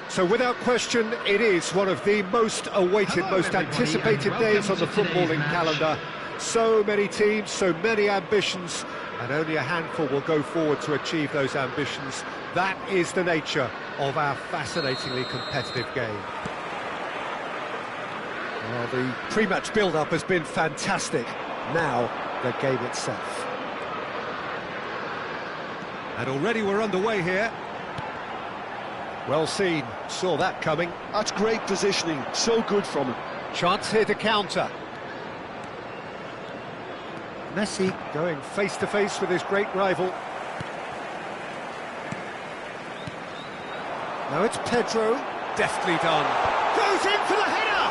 So without question, it is one of the most awaited, most anticipated days on the footballing calendar. So many teams, so many ambitions, and only a handful will go forward to achieve those ambitions. That is the nature of our fascinatingly competitive game. Well, the pre-match build-up has been fantastic. Now, the game itself. And already we're underway here. Well seen, saw that coming. That's great positioning, so good from him. Chance here to counter. Messi going face-to-face with his great rival. Now it's Pedro, deftly done. Goes in for the header!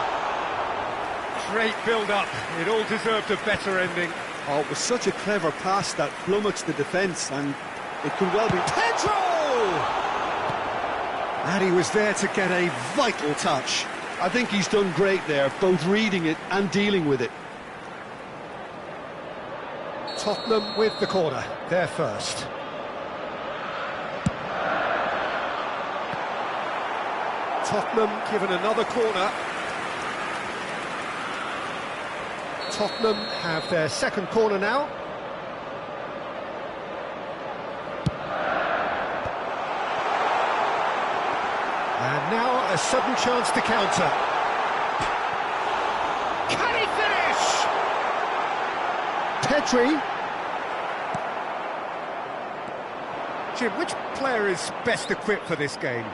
Great build-up, it all deserved a better ending. Oh, it was such a clever pass that flummoxed the defence, and it could well be Pedro! And he was there to get a vital touch. I think he's done great there, both reading it and dealing with it. Tottenham with the corner, they're first. Tottenham given another corner. Tottenham have their second corner now. And now a sudden chance to counter. Can he finish? Pedri. Jim, which player is best equipped for this game?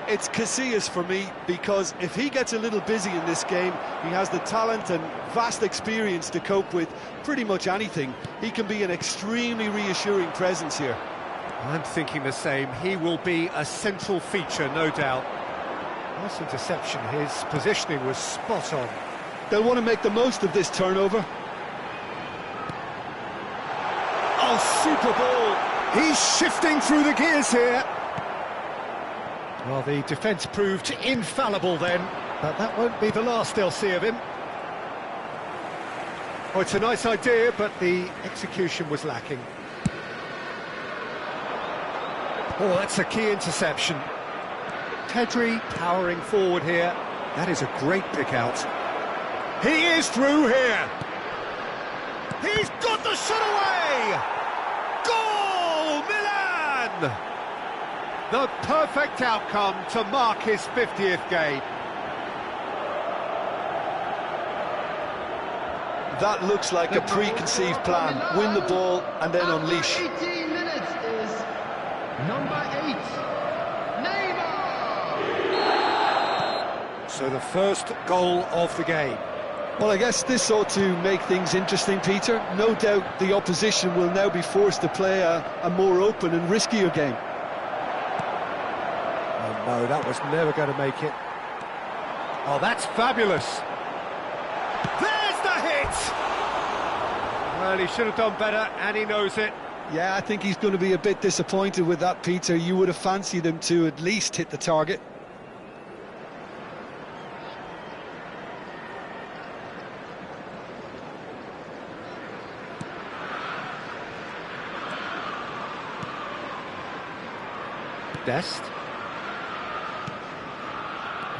It's Casillas for me, because if he gets a little busy in this game, he has the talent and vast experience to cope with pretty much anything. He can be an extremely reassuring presence here. I'm thinking the same. He will be a central feature, no doubt. Nice interception. His positioning was spot on. They'll want to make the most of this turnover. Oh, super ball! He's shifting through the gears here. Well, the defence proved infallible then, but that won't be the last they'll see of him. Oh, it's a nice idea, but the execution was lacking. Oh, that's a key interception. Pedri powering forward here. That is a great pick out. He is through here. He's got the shot away! Goal, Milan! The perfect outcome to mark his 50th game. That looks like a preconceived plan. Win the ball and then unleash. 18 minutes is number 8, Neymar. So the first goal of the game. Well, I guess this ought to make things interesting, Peter. No doubt the opposition will now be forced to play a more open and riskier game. Oh no, that was never going to make it. Oh, that's fabulous. There's the hit! Well, he should have done better, and he knows it. Yeah, I think he's going to be a bit disappointed with that, Peter. You would have fancied him to at least hit the target. Dest.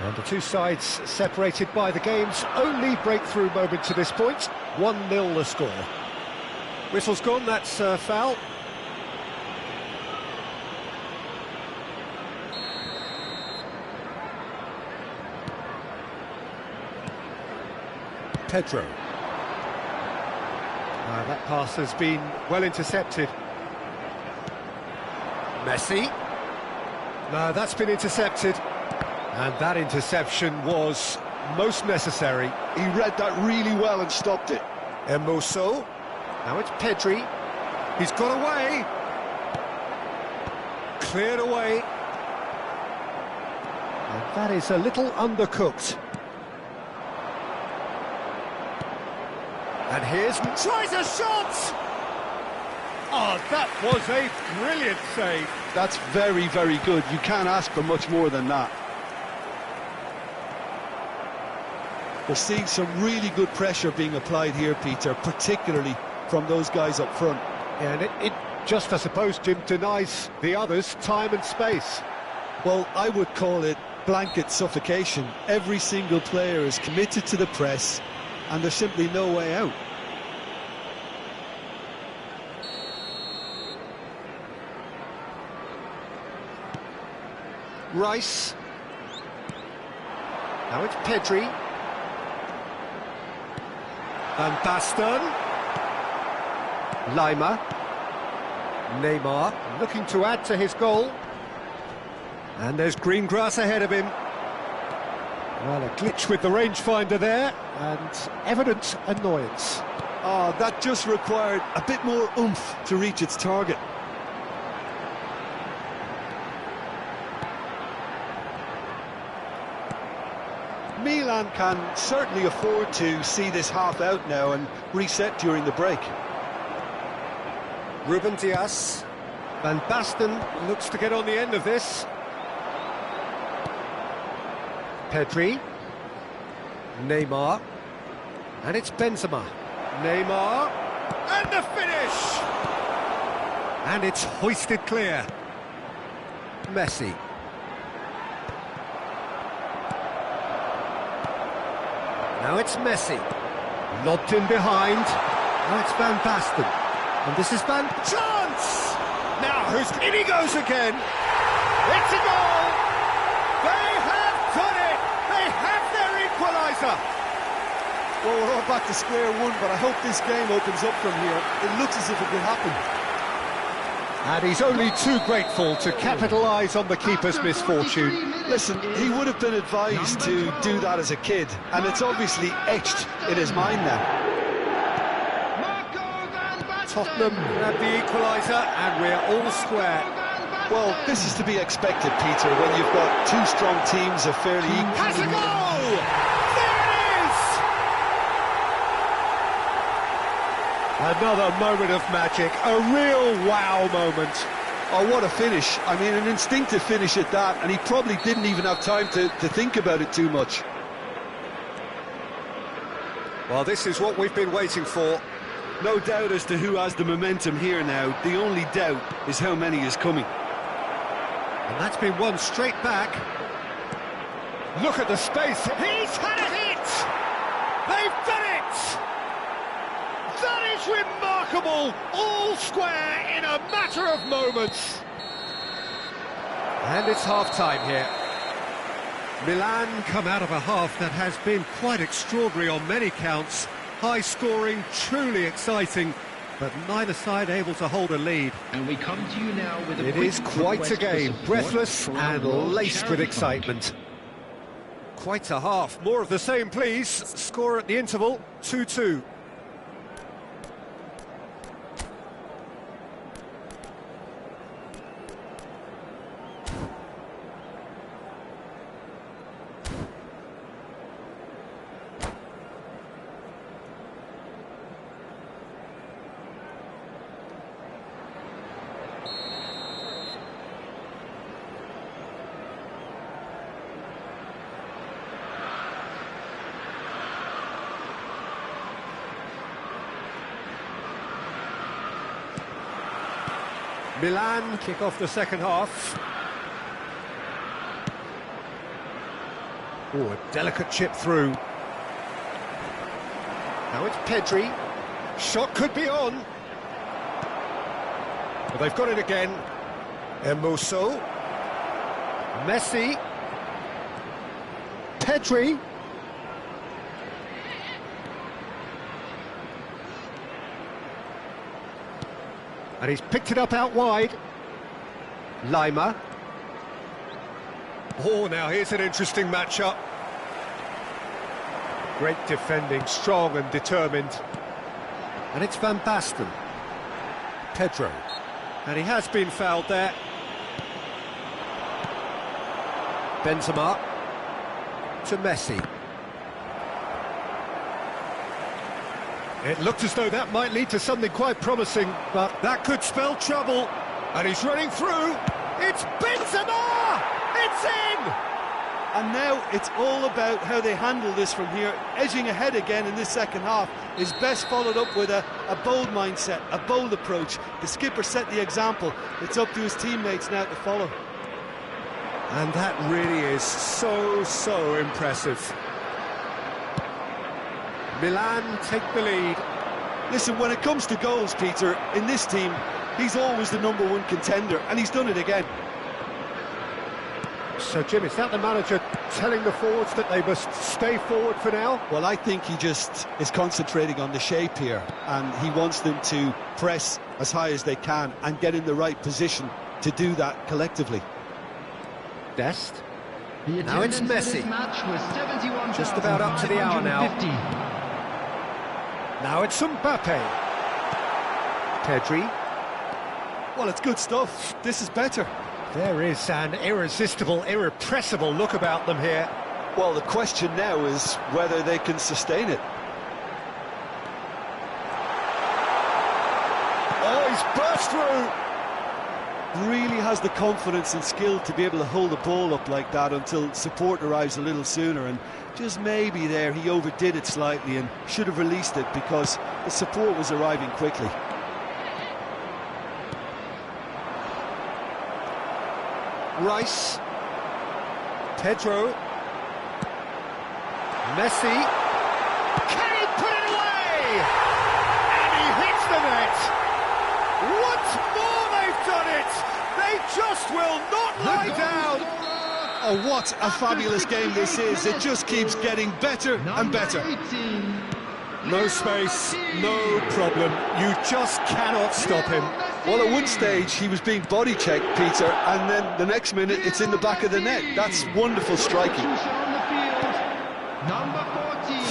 And the two sides separated by the game's only breakthrough moment to this point. 1-0 the score. Whistle's gone, that's foul. Pedro. That pass has been well intercepted. Messi. No, that's been intercepted. And that interception was most necessary. He read that really well and stopped it. Emoso. Now it's Pedri. He's got away. Cleared away. And that is a little undercooked. And here's... tries a shot! Oh, that was a brilliant save. That's very, very good. You can't ask for much more than that. We're seeing some really good pressure being applied here, Peter, particularly from those guys up front. Yeah, and it just, I suppose, Jim, denies the others time and space. Well, I would call it blanket suffocation. Every single player is committed to the press, and there's simply no way out. Rice. Now it's Pedri. Van Basten. Lima. Neymar looking to add to his goal. And there's green grass ahead of him. Well, a glitch with the rangefinder there, and evident annoyance. Oh, that just required a bit more oomph to reach its target. Milan can certainly afford to see this half out now and reset during the break. Ruben Dias. Van Basten looks to get on the end of this. Pedri. Neymar. And it's Benzema. Neymar. And the finish! And it's hoisted clear. Messi. Now it's Messi. Lobbed in behind. Now it's Van Basten. And this is Van... Chance! Now, in he goes again. It's a goal! They have done it! They have their equaliser! Well, we're all back to square one, but I hope this game opens up from here. It looks as if it could happen. And he's only too grateful to capitalise on the keeper's misfortune. Listen, he would have been advised to do that as a kid, and it's obviously etched in his mind now. Tottenham have the equaliser, and we're all square. Well, this is to be expected, Peter, when you've got two strong teams of fairly equal... Has a goal! There it is! Another moment of magic, a real wow moment. Oh, what a finish. I mean, an instinctive finish at that, and he probably didn't even have time to think about it too much. Well, this is what we've been waiting for. No doubt as to who has the momentum here now. The only doubt is how many is coming. And that's been won straight back. Look at the space. He's had a hit! They've done it! That is remarkable! All square in a matter of moments. And it's half-time here. Milan come out of a half that has been quite extraordinary on many counts. High-scoring, truly exciting, but neither side able to hold a lead. And we come to you now with It is quite a game, breathless and laced with excitement. Quite a half. More of the same, please. Score at the interval, 2-2. Milan kick off the second half. Oh, a delicate chip through. Now it's Pedri. Shot could be on. Well, they've got it again. Emuso. Messi. Pedri. And he's picked it up out wide. Lima. Oh, now here's an interesting matchup. Great defending, strong and determined. And it's Van Basten. Pedro. And he has been fouled there. Benzema. To Messi. It looked as though that might lead to something quite promising, but that could spell trouble. And he's running through. It's Benzema! It's in! And now it's all about how they handle this from here. Edging ahead again in this second half is best followed up with a bold mindset, a bold approach. The skipper set the example. It's up to his teammates now to follow. And that really is so impressive. Milan take the lead. Listen, when it comes to goals, Peter, in this team, he's always the #1 contender, and he's done it again. So, Jim, is that the manager telling the forwards that they must stay forward for now? Well, I think he just is concentrating on the shape here, and he wants them to press as high as they can and get in the right position to do that collectively. Dest. The Now it's attendance for Messi. this match was 71,550. Just about up to the hour now. Now it's Mbappe. Pedri. Well, it's good stuff. This is better. There is an irresistible, irrepressible look about them here. Well, the question now is whether they can sustain it. Oh, he's burst through. Really has the confidence and skill to be able to hold the ball up like that until support arrives a little sooner, and just maybe there he overdid it slightly and should have released it because the support was arriving quickly. Rice. Pedro. Messi. Can he put it away? And he hits the net. Once more they've done it. They just will not lie down. Oh, what a fabulous game this is. It just keeps getting better and better. No space, no problem. You just cannot stop him. Well, at one stage he was being body checked, Peter, and then the next minute it's in the back of the net. That's wonderful striking.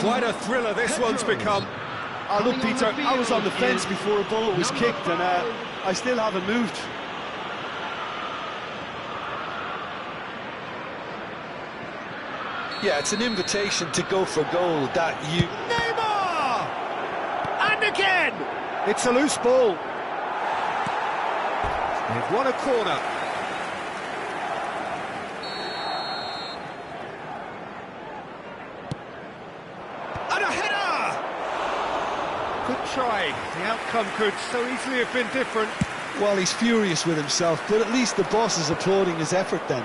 Quite a thriller this one's become. Oh, look, Peter, I was on the fence before a ball was kicked, and I still haven't moved. Yeah, it's an invitation to go for goal that you... Neymar! And again! It's a loose ball. They've won a corner. And a header! Good try. The outcome could so easily have been different. Well, he's furious with himself, but at least the boss is applauding his effort then.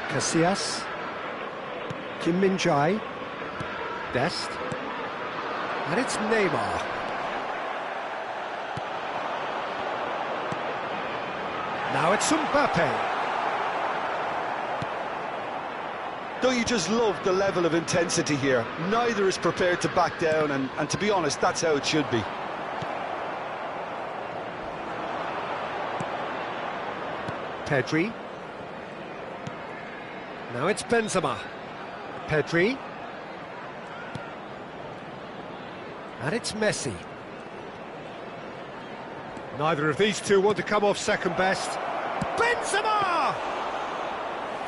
Casillas. Kim Min-jae. Dest. And it's Neymar. Now it's Mbappe. Don't you just love the level of intensity here? Neither is prepared to back down, and to be honest, that's how it should be. Pedri. Now it's Benzema. Pedri. And it's Messi. Neither of these two want to come off second best. Benzema!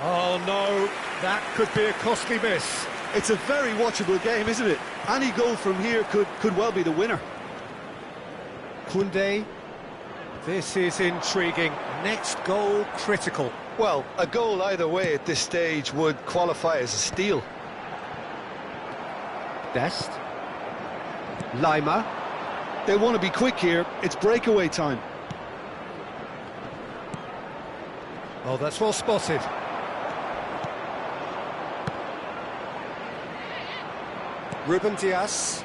Oh no, that could be a costly miss. It's a very watchable game, isn't it? Any goal from here could well be the winner. Koundé. This is intriguing. Next goal critical. Well, a goal either way at this stage would qualify as a steal. Dest. Lima. They want to be quick here. It's breakaway time. Oh, that's well spotted. Ruben Dias.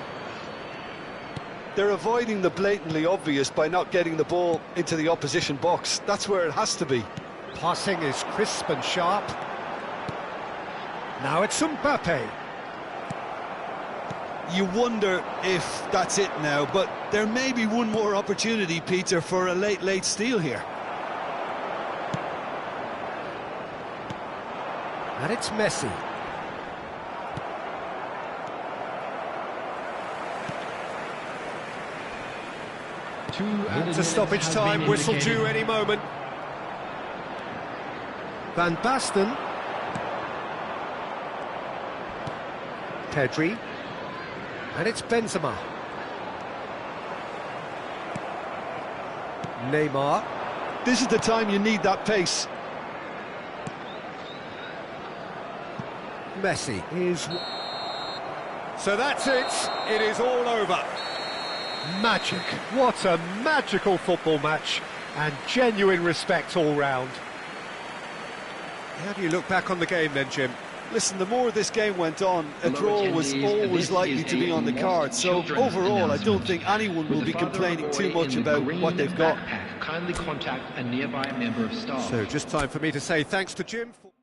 They're avoiding the blatantly obvious by not getting the ball into the opposition box. That's where it has to be. Passing is crisp and sharp. Now it's Mbappe. You wonder if that's it now, but there may be one more opportunity, Peter, for a late steal here. And it's Messi. It's a stoppage time, whistle due any moment. Van Basten. Pedri. And it's Benzema. Neymar. This is the time you need that pace. Messi is... So that's it. It is all over. Magic. What a magical football match. And genuine respect all round. How do you look back on the game then, Jim? Listen, the more this game went on, a draw was always likely to be on the card. So overall, I don't think anyone will be complaining too much about what they've got. Kindly contact a nearby member of staff. So just time for me to say thanks to Jim for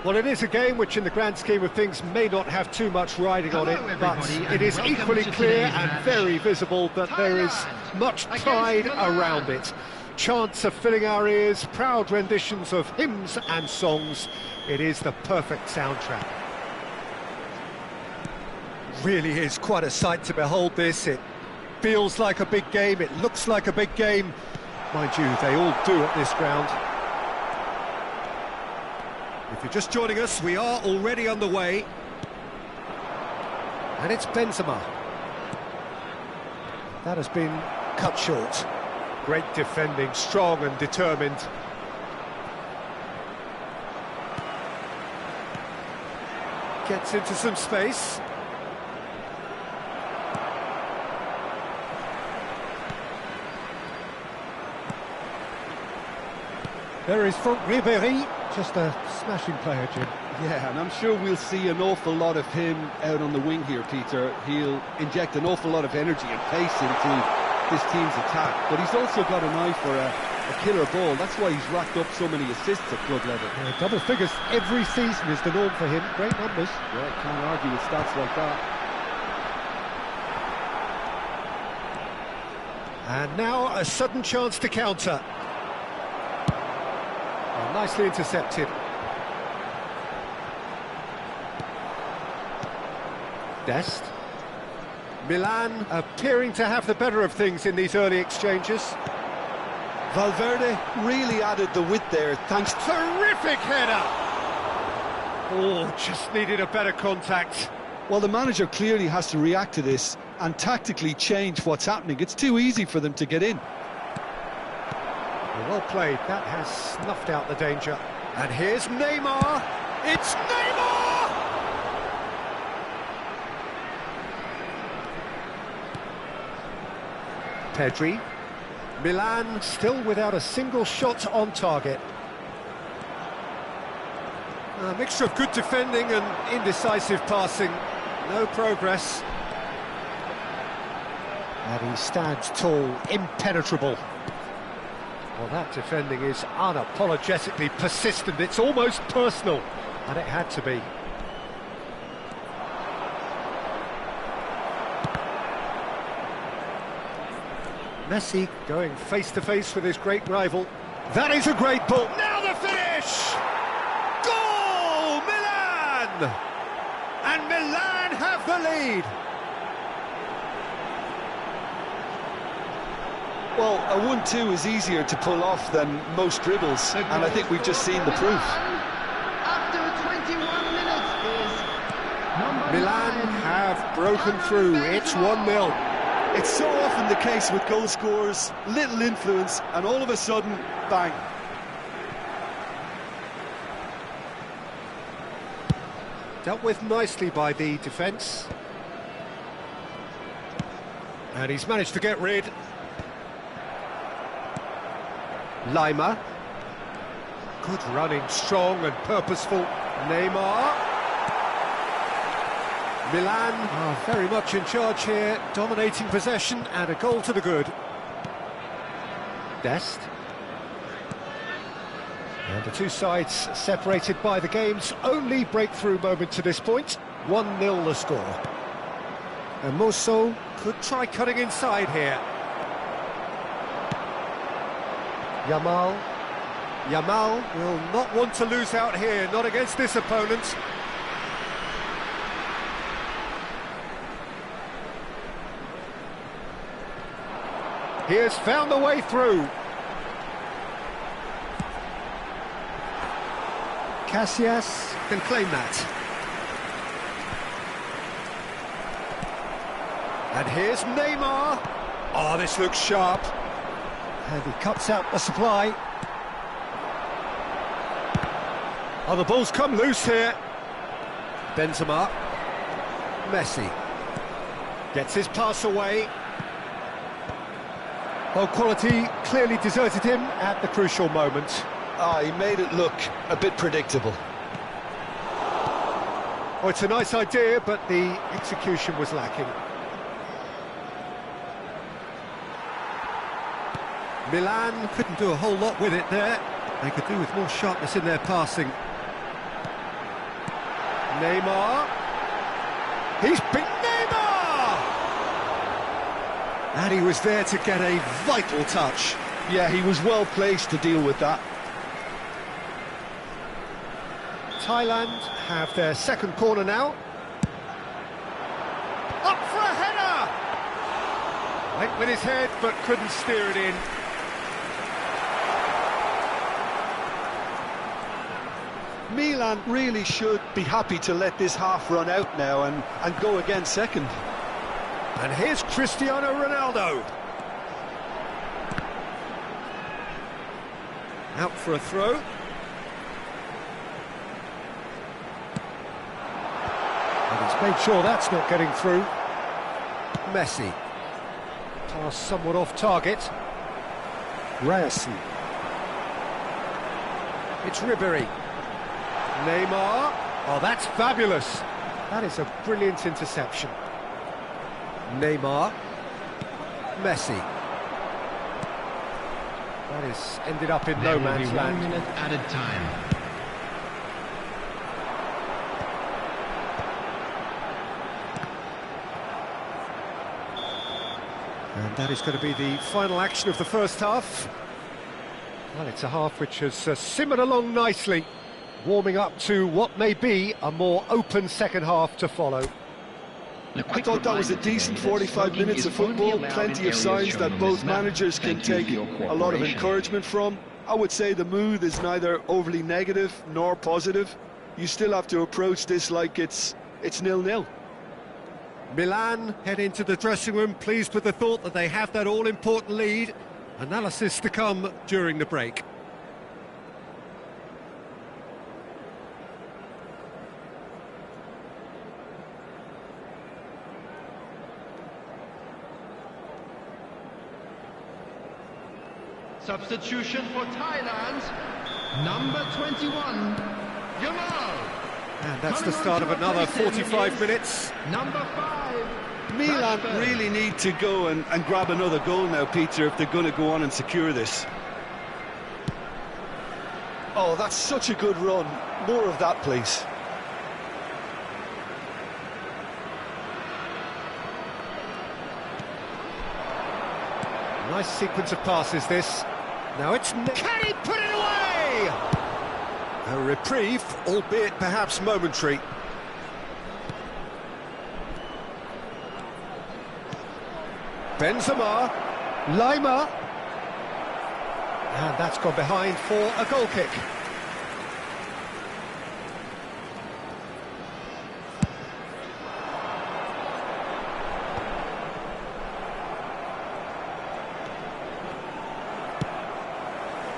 Well, it is a game which in the grand scheme of things may not have too much riding on it, but it is equally clear and very visible that there is much pride around it. Chants are filling our ears, proud renditions of hymns and songs. It is the perfect soundtrack. Really is quite a sight to behold this. It feels like a big game, it looks like a big game. Mind you, they all do at this ground. If you're just joining us, we are already underway. And it's Benzema. That has been cut short. Great defending, strong and determined. Gets into some space. There is front Ribéry, just a smashing player, Jim. Yeah, and I'm sure we'll see an awful lot of him out on the wing here, Peter. He'll inject an awful lot of energy and pace into this team's attack, but he's also got an eye for a killer ball. That's why he's racked up so many assists at club level. Yeah, double figures every season is the norm for him. Great numbers. Yeah, can't argue with stats like that. And now a sudden chance to counter. Oh, nicely intercepted. Dest. Milan appearing to have the better of things in these early exchanges. Valverde really added the width there, thanks to... Terrific header! Oh, just needed a better contact. Well, the manager clearly has to react to this and tactically change what's happening. It's too easy for them to get in. Well played, that has snuffed out the danger. And here's Neymar! It's Neymar! Pedri. Milan still without a single shot on target. A mixture of good defending and indecisive passing. No progress. And he stands tall, impenetrable. Well, that defending is unapologetically persistent. It's almost personal, and it had to be. Messi going face-to-face with his great rival. That is a great ball. Now the finish! Goal, Milan! And Milan have the lead. Well, a 1-2 is easier to pull off than most dribbles, and I think we've just seen the proof. After 21 minutes is Milan have broken through. It's 1-0. It's so often the case with goal scorers, little influence, and all of a sudden, bang. Dealt with nicely by the defence. And he's managed to get rid. Lima. Good running, strong and purposeful. Neymar. Milan are very much in charge here, dominating possession and a goal to the good. Dest. And the two sides separated by the game's only breakthrough moment to this point. 1-0 the score. And Mosso could try cutting inside here. Yamal. Yamal will not want to lose out here, not against this opponent. He has found the way through. Casillas can claim that. And here's Neymar. Oh, this looks sharp. And he cuts out the supply. Oh, the ball's come loose here. Benzema. Messi. Gets his pass away. Well, quality clearly deserted him at the crucial moment. Ah, he made it look a bit predictable. Oh, it's a nice idea, but the execution was lacking. Milan couldn't do a whole lot with it there. They could do with more sharpness in their passing. Neymar. He's been Neymar! And he was there to get a vital touch. Yeah, he was well placed to deal with that. Thailand have their second corner now. Up for a header! Went with his head, but couldn't steer it in. Milan really should be happy to let this half run out now and go again second. And here's Cristiano Ronaldo. Out for a throw. And he's made sure that's not getting through. Messi. Pass somewhat off target. Ryerson. It's Ribéry. Neymar. Oh, that's fabulous. That is a brilliant interception. Neymar. Messi. That is ended up in no man's land. 1 minute added time. And that is going to be the final action of the first half. Well, it's a half which has simmered along nicely, warming up to what may be a more open second half to follow. I thought that was a decent 45 minutes of football, plenty of signs that both managers can take a lot of encouragement from. I would say the mood is neither overly negative nor positive. You still have to approach this like it's 0-0. Milan head into the dressing room pleased with the thought that they have that all-important lead. Analysis to come during the break. Substitution for Thailand, number 21, Yamal. And that's the start of another 45 minutes. Number 5, Milan Rashford. really need to go and grab another goal now, Peter, if they're going to go on and secure this. Oh, that's such a good run. More of that, please. Nice sequence of passes, this. Now it's... Can he put it away? A reprieve, albeit perhaps momentary. Benzema. Lima. And that's gone behind for a goal kick.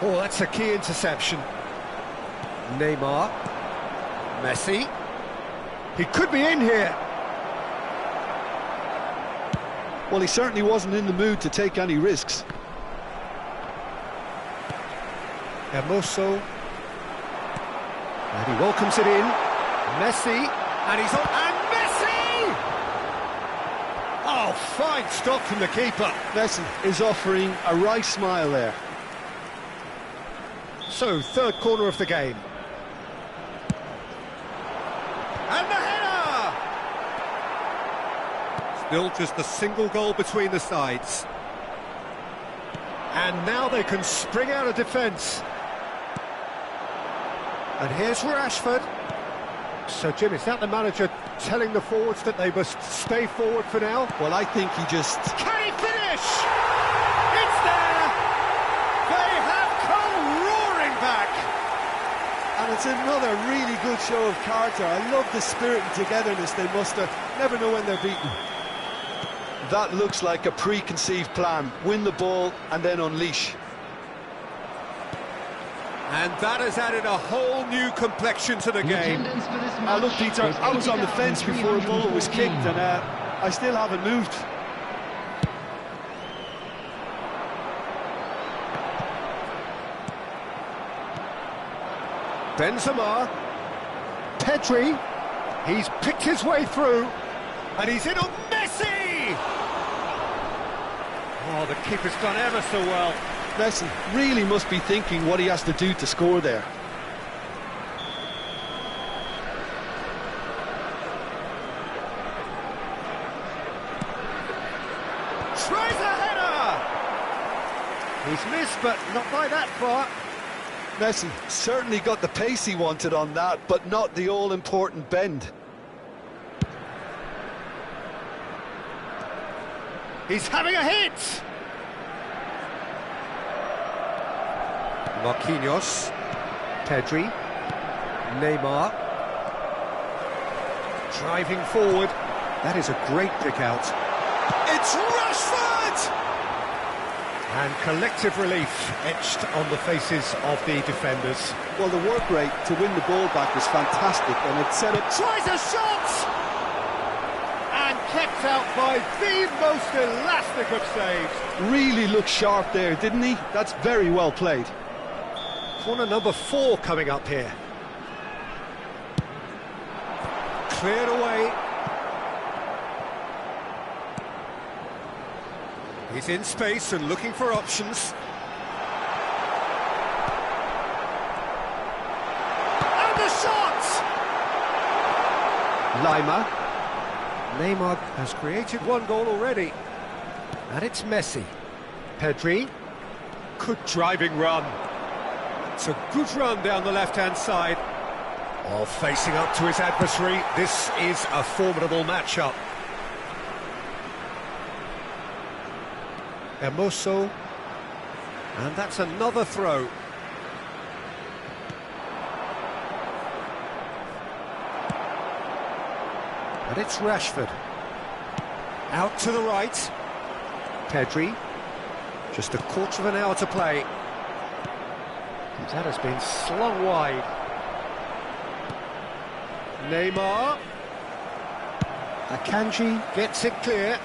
Oh, that's a key interception. Neymar. Messi. He could be in here. Well, he certainly wasn't in the mood to take any risks. Hermoso. And he welcomes it in. Messi. And he's on. And Messi! Oh, fine stop from the keeper. Messi is offering a right smile there. So, third corner of the game. And the header! Still just a single goal between the sides. And now they can spring out of defence. And here's Rashford. So, Jim, is that the manager telling the forwards that they must stay forward for now? Well, I think he just... Can he finish? It's there! They have come roaring back! And it's another really good show of character. I love the spirit and togetherness they muster. Never know when they're beaten. That looks like a preconceived plan. Win the ball and then unleash. And that has added a whole new complexion to the game. Look, Peter, I was on the fence before the ball was kicked and I still haven't moved. Benzema. Pedri. He's picked his way through. And he's in on Messi! Oh, the keeper's done ever so well. Messi really must be thinking what he has to do to score there. tries a header! He's missed, but not by that far. Messi certainly got the pace he wanted on that, but not the all-important bend. He's having a hit! Marquinhos, Pedri, Neymar, driving forward. That is a great pick out. It's Rashford! And collective relief etched on the faces of the defenders. Well, the work rate to win the ball back was fantastic, and it set up... Tries a shot! And kept out by the most elastic of saves. Really looked sharp there, didn't he? That's very well played. Corner number 4 coming up here. Cleared away. He's in space and looking for options. And the shot! Lima. Neymar has created 1 goal already. And it's Messi. Pedri. Good driving run. It's a good run down the left-hand side. While facing up to his adversary, this is a formidable matchup. Hermoso. And that's another throw. And it's Rashford. Out to the right. Pedri. Just a quarter of an hour to play. That has been slung wide. Neymar. Akanji gets it clear.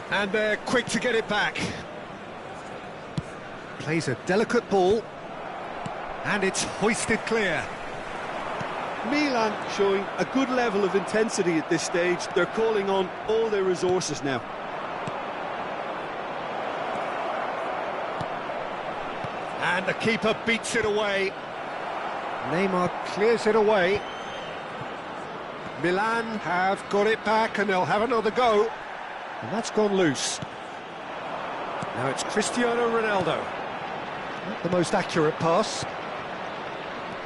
And they're quick to get it back. Plays a delicate ball. And it's hoisted clear. Milan showing a good level of intensity at this stage. They're calling on all their resources now. And the keeper beats it away. Neymar clears it away. Milan have got it back and they'll have another go. And that's gone loose. Now it's Cristiano Ronaldo. Not the most accurate pass.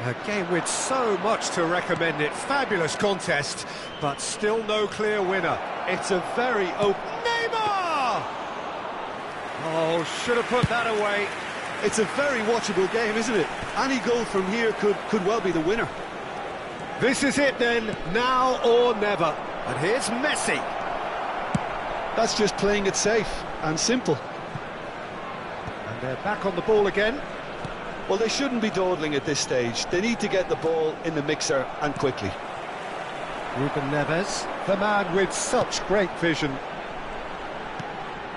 A game with so much to recommend it. Fabulous contest, but still no clear winner. It's a very open... Neymar! Oh, should have put that away. It's a very watchable game, isn't it? Any goal from here could well be the winner. This is it then, now or never. And here's Messi. That's just playing it safe and simple. And they're back on the ball again. Well, they shouldn't be dawdling at this stage. They need to get the ball in the mixer and quickly. Ruben Neves, the man with such great vision.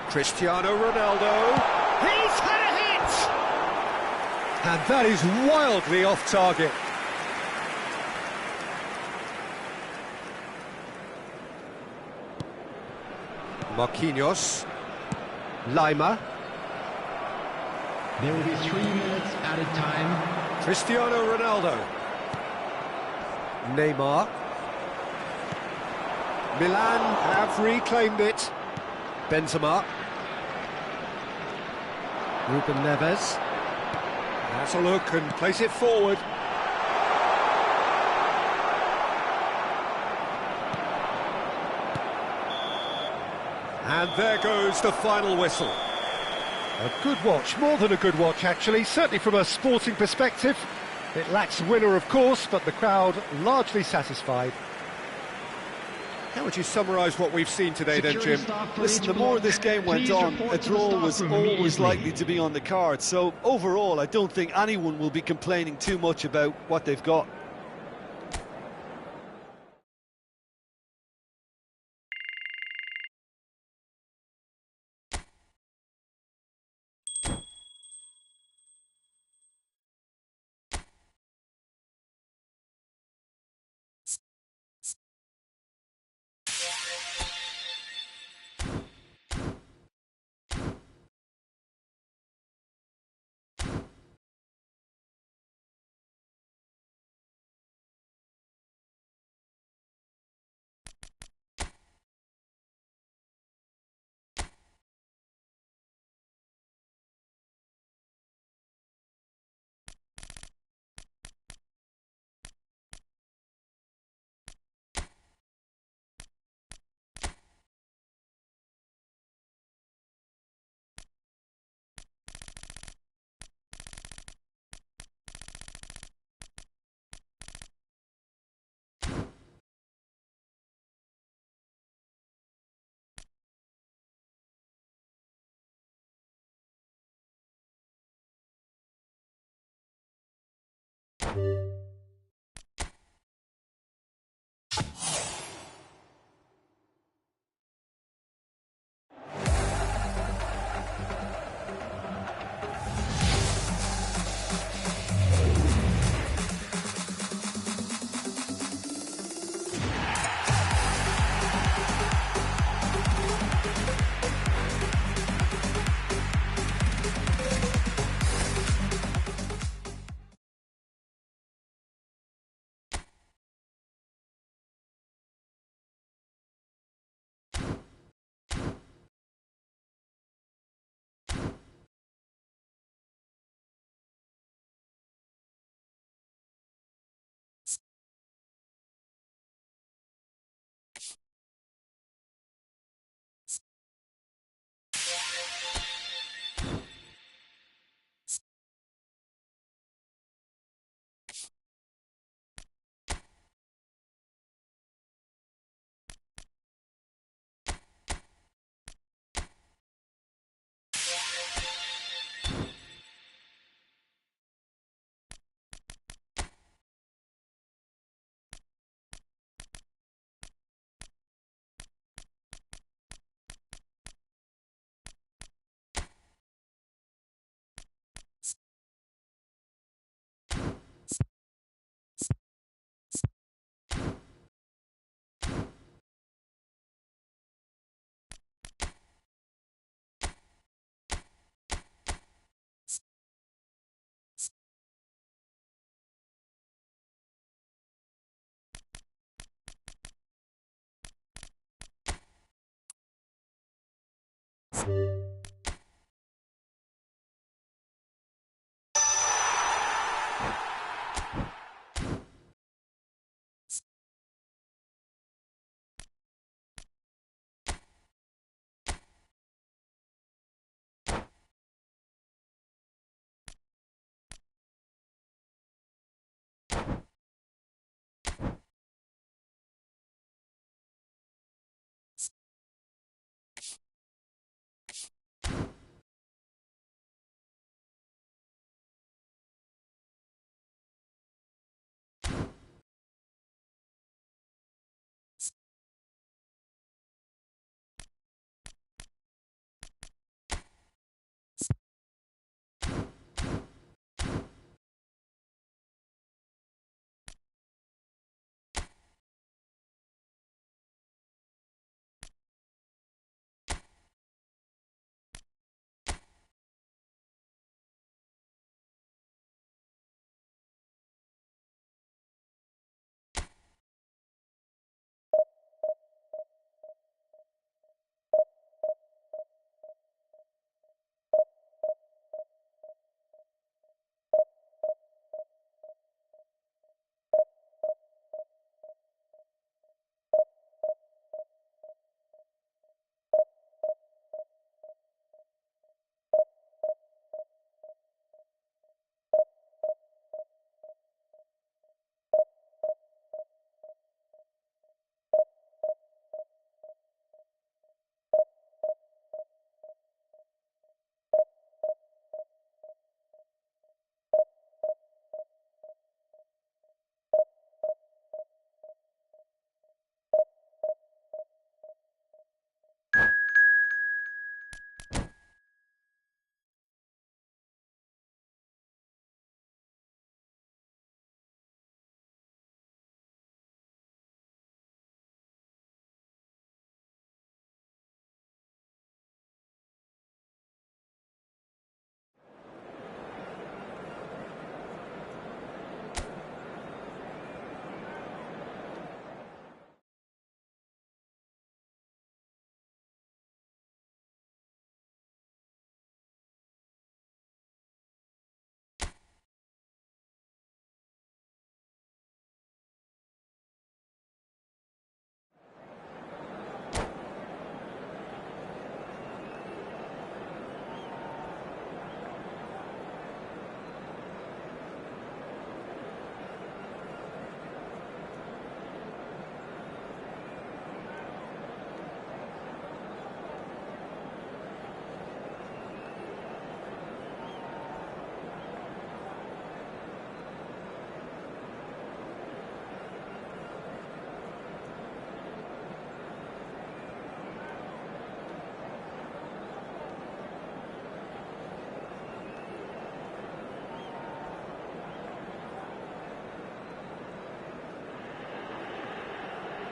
Cristiano Ronaldo. He's had a hit! And that is wildly off target. Marquinhos. Lima. There will be 3 minutes added time. Cristiano Ronaldo. Neymar. Milan have reclaimed it. Benzema. Ruben Neves. Has a look and plays it forward. And there goes the final whistle. A good watch, more than a good watch actually, certainly from a sporting perspective. It lacks winner of course, but the crowd largely satisfied. How would you summarise what we've seen today then, Jim? Listen, the more this game went on, a draw was always likely to be on the card. So overall, I don't think anyone will be complaining too much about what they've got.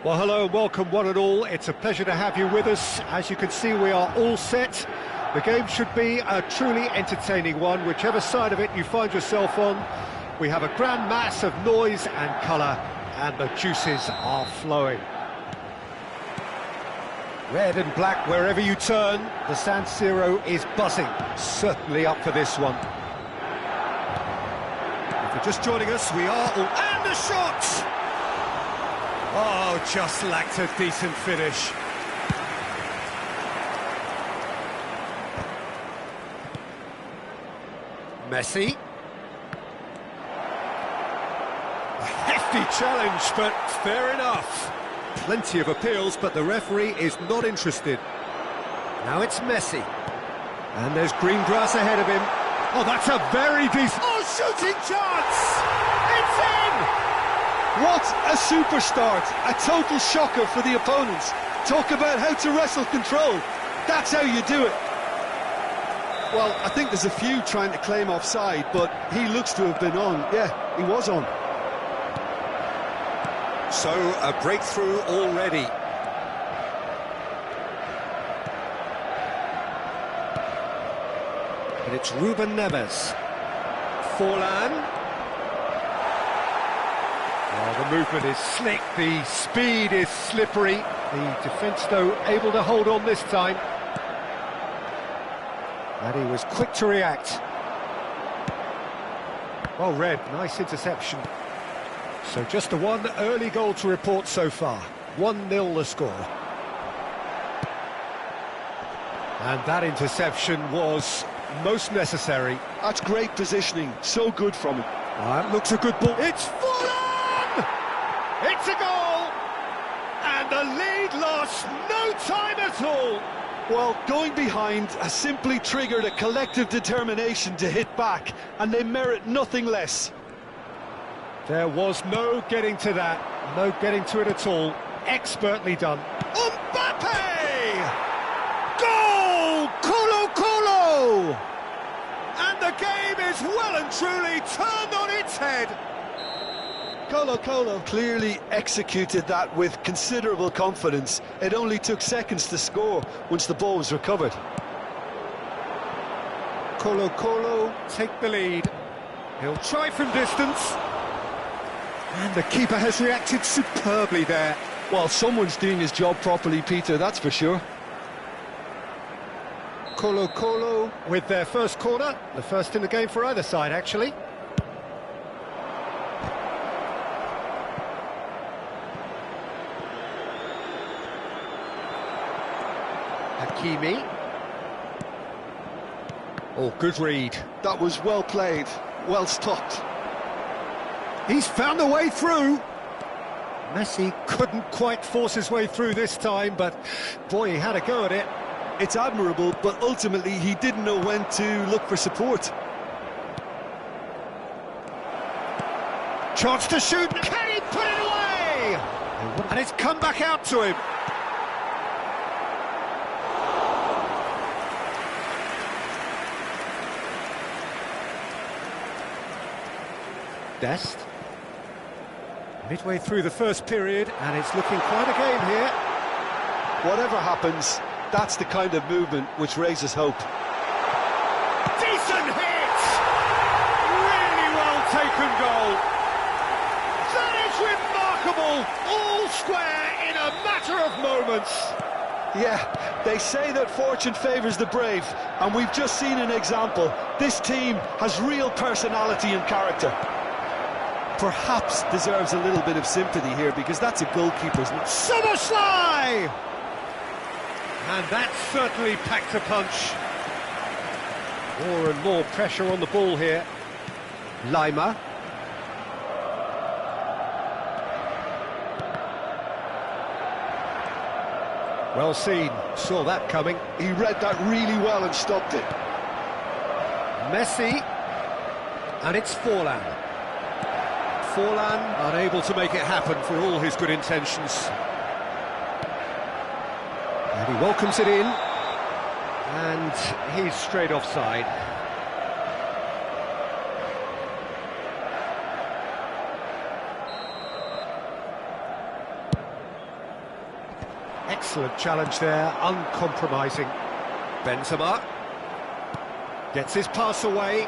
Well, hello and welcome one and all. It's a pleasure to have you with us. As you can see, we are all set. The game should be a truly entertaining one, whichever side of it you find yourself on. We have a grand mass of noise and colour, and the juices are flowing. Red and black wherever you turn, the San Siro is buzzing. Certainly up for this one. If you're just joining us, we are all... And the shot! Oh, just lacked a decent finish. Messi. A hefty challenge, but fair enough. Plenty of appeals, but the referee is not interested. Now it's Messi. And there's green grass ahead of him. Oh, that's a very decent... Oh, shooting chance! It's in! What a super start! A total shocker for the opponents. Talk about how to wrestle control. That's how you do it. Well, I think there's a few trying to claim offside, but he looks to have been on. Yeah, he was on. So, a breakthrough already. And it's Ruben Neves. Forlan. Well, the movement is slick, the speed is slippery. The defence, though, able to hold on this time. And he was quick to react. Well read, nice interception. So just the one early goal to report so far. 1-0 the score. And that interception was most necessary. That's great positioning, so good from him. That looks a good ball. It's Fulham! It's a goal! And the lead lost no time at all. Well, going behind has simply triggered a collective determination to hit back, and they merit nothing less. There was no getting to that, no getting to it at all. Expertly done. Mbappe! Goal! Colo Colo! And the game is well and truly turned on its head. Colo Colo clearly executed that with considerable confidence. It only took seconds to score once the ball was recovered. Colo Colo take the lead. He'll try from distance. And the keeper has reacted superbly there. Well, someone's doing his job properly, Peter, that's for sure. Colo Colo with their first corner, the first in the game for either side, actually. Hakimi. Oh, good read. That was well played, well stopped. He's found a way through. Messi couldn't quite force his way through this time, but boy, he had a go at it. It's admirable, but ultimately he didn't know when to look for support. Chance to shoot. Can he put it away? And it's come back out to him. Dest. Midway through the first period, and it's looking quite a game here. Whatever happens, that's the kind of movement which raises hope. Decent hit! Really well taken goal. That is remarkable! All square in a matter of moments. Yeah, they say that fortune favours the brave, and we've just seen an example. This team has real personality and character. Perhaps deserves a little bit of sympathy here, because that's a goalkeeper's... Somersley! And that certainly packed a punch. More and more pressure on the ball here. Lima. Well seen, saw that coming. He read that really well and stopped it. Messi. And it's Forlan. Forlan unable to make it happen for all his good intentions. And he welcomes it in. And he's straight offside. Excellent challenge there, uncompromising. Benzema gets his pass away,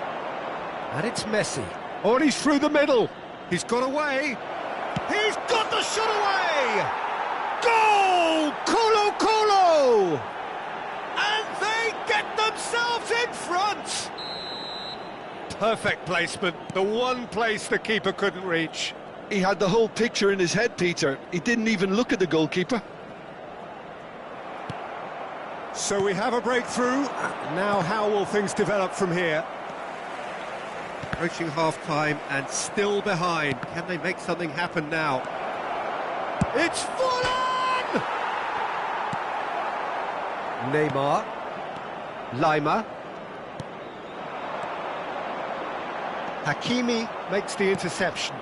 and it's Messi. Oh, and he's through the middle. He's got away. He's got the shot away! Goal! Colo Colo! And they get themselves in front! Perfect placement, the one place the keeper couldn't reach. He had the whole picture in his head, Peter. He didn't even look at the goalkeeper. So we have a breakthrough. Now how will things develop from here? Approaching half-time and still behind. Can they make something happen now? It's full on! Neymar. Lima. Hakimi makes the interception.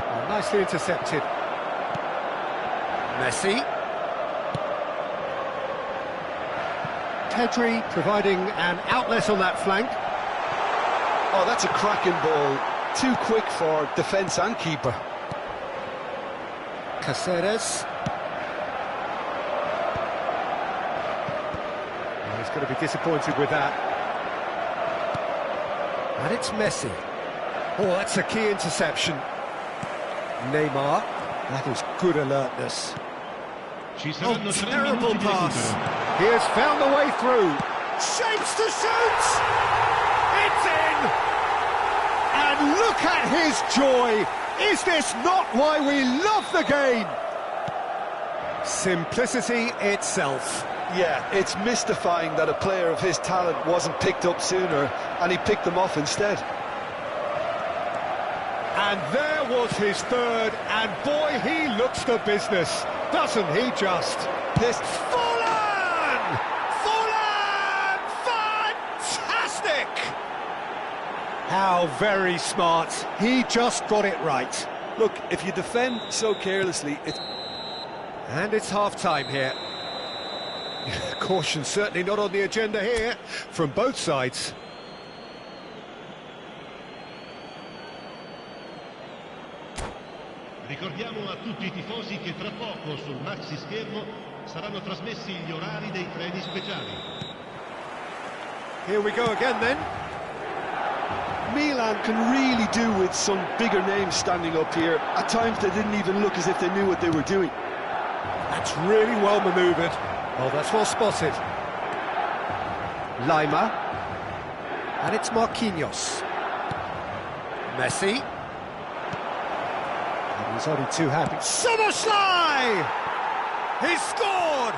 Oh, nicely intercepted. Messi. Pedri providing an outlet on that flank. Oh, that's a cracking ball. Too quick for defence and keeper. Caceres. Oh, he's going to be disappointed with that. And it's Messi. Oh, that's a key interception. Neymar. That is good alertness. Oh, terrible pass. He has found the way through. Shapes to shoot! It's in! And look at his joy! Is this not why we love the game? Simplicity itself. Yeah, it's mystifying that a player of his talent wasn't picked up sooner, and he picked them off instead. And there was his third, and boy, he looks the business, doesn't he just? This Fulan! Fulan! Fantastic! How very smart. He just got it right. Look, if you defend so carelessly, it's... And it's half-time here. Caution certainly not on the agenda here, from both sides. Ricordiamo a tutti i tifosi che tra poco sul maxi schermo saranno trasmessi gli orari dei treni speciali. Here we go again then. Milan can really do with some bigger names standing up here. At times they didn't even look as if they knew what they were doing. That's really well manoeuvred. Oh, that's well spotted. Lima. And it's Marquinhos. Messi. And he's only too happy. Soboslai! He's scored!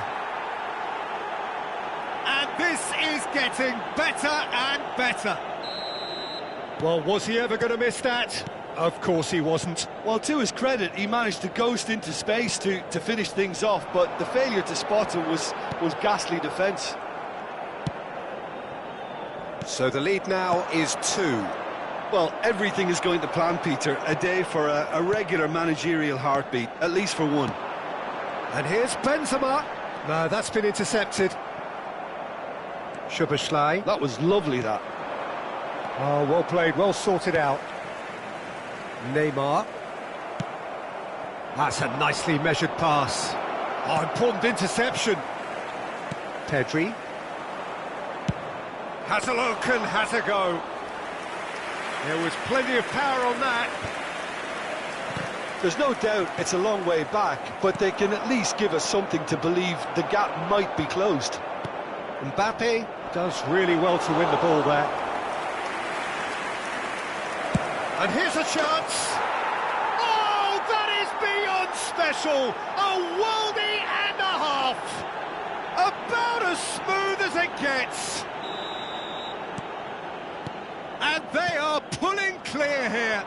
And this is getting better and better. Well, was he ever going to miss that? Of course he wasn't. Well, to his credit, he managed to ghost into space to finish things off, but the failure to spot him was ghastly defence. So the lead now is 2. Well, everything is going to plan, Peter. A day for a regular managerial heartbeat, at least for one. And here's Benzema. No, that's been intercepted. Szoboszlai. That was lovely, that. Oh, well played, well sorted out. Neymar. That's a nicely measured pass. Oh, important interception. Pedri. Has a look and has a go. There was plenty of power on that. There's no doubt it's a long way back, but they can at least give us something to believe the gap might be closed. Mbappe does really well to win the ball there. And here's a chance. Oh, that is beyond special. A worldie and a half. About as smooth as it gets. And they are pulling clear here.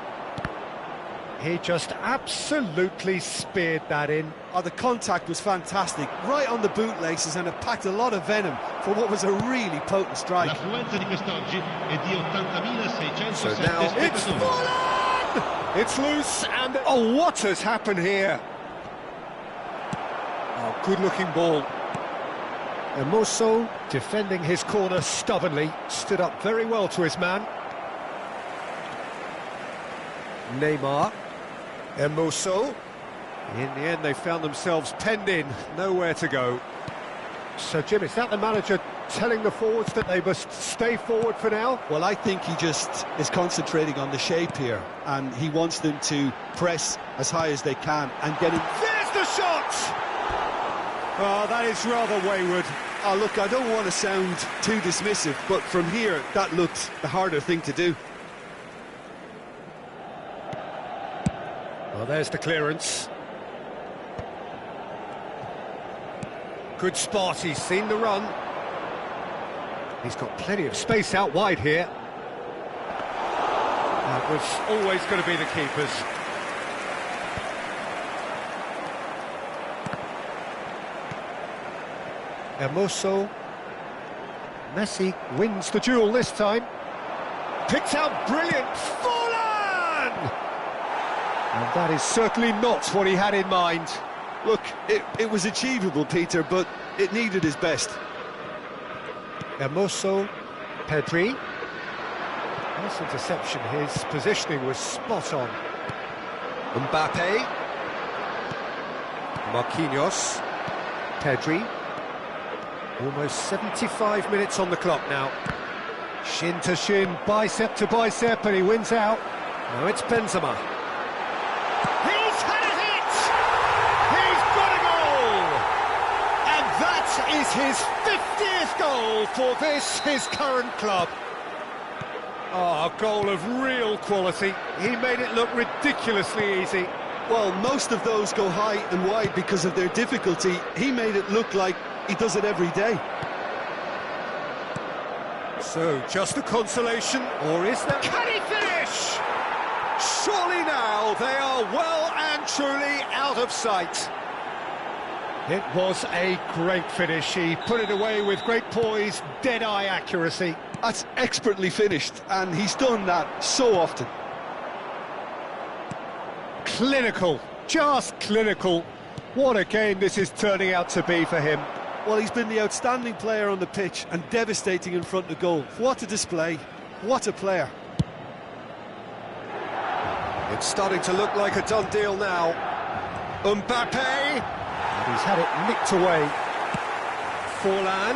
He just absolutely speared that in. Oh, the contact was fantastic, right on the bootlaces, and it packed a lot of venom for what was a really potent strike. L'affluenza di quest'oggi è di 80.607 So now it's spettatori. full on! It's loose and... Oh, what has happened here? Oh, good-looking ball. Hermoso, defending his corner stubbornly, stood up very well to his man. Neymar. Emuso. In the end, they found themselves penned in, nowhere to go. So, Jim, is that the manager telling the forwards that they must stay forward for now? Well, I think he just is concentrating on the shape here, and he wants them to press as high as they can and get in. There's the shot! Oh, that is rather wayward. Oh, look, I don't want to sound too dismissive, but from here, that looked the harder thing to do. Well, there's the clearance. Good spot, he's seen the run. He's got plenty of space out wide here. That was always going to be the keeper's. Hermoso. Messi wins the duel this time. Picked out brilliant. Fallen! And that is certainly not what he had in mind. Look, it was achievable, Peter, but it needed his best. Hermoso, Pedri. Nice interception, his positioning was spot on. Mbappe. Marquinhos. Pedri. Almost 75 minutes on the clock now. Shin to shin, bicep to bicep, and he wins out. Now it's Benzema. He's had a hit! He's got a goal! And that is his 50th goal for this, his current club. Oh, a goal of real quality. He made it look ridiculously easy. Well, most of those go high and wide because of their difficulty. He made it look like he does it every day. So, just a consolation, or is there... Can he finish? Surely now they are well and truly out of sight. It was a great finish. He put it away with great poise, dead-eye accuracy. That's expertly finished, and he's done that so often. Clinical, just clinical. What a game this is turning out to be for him. Well, he's been the outstanding player on the pitch and devastating in front of goal. What a display, what a player. It's starting to look like a done deal now. Mbappe! And he's had it nicked away. Forlan.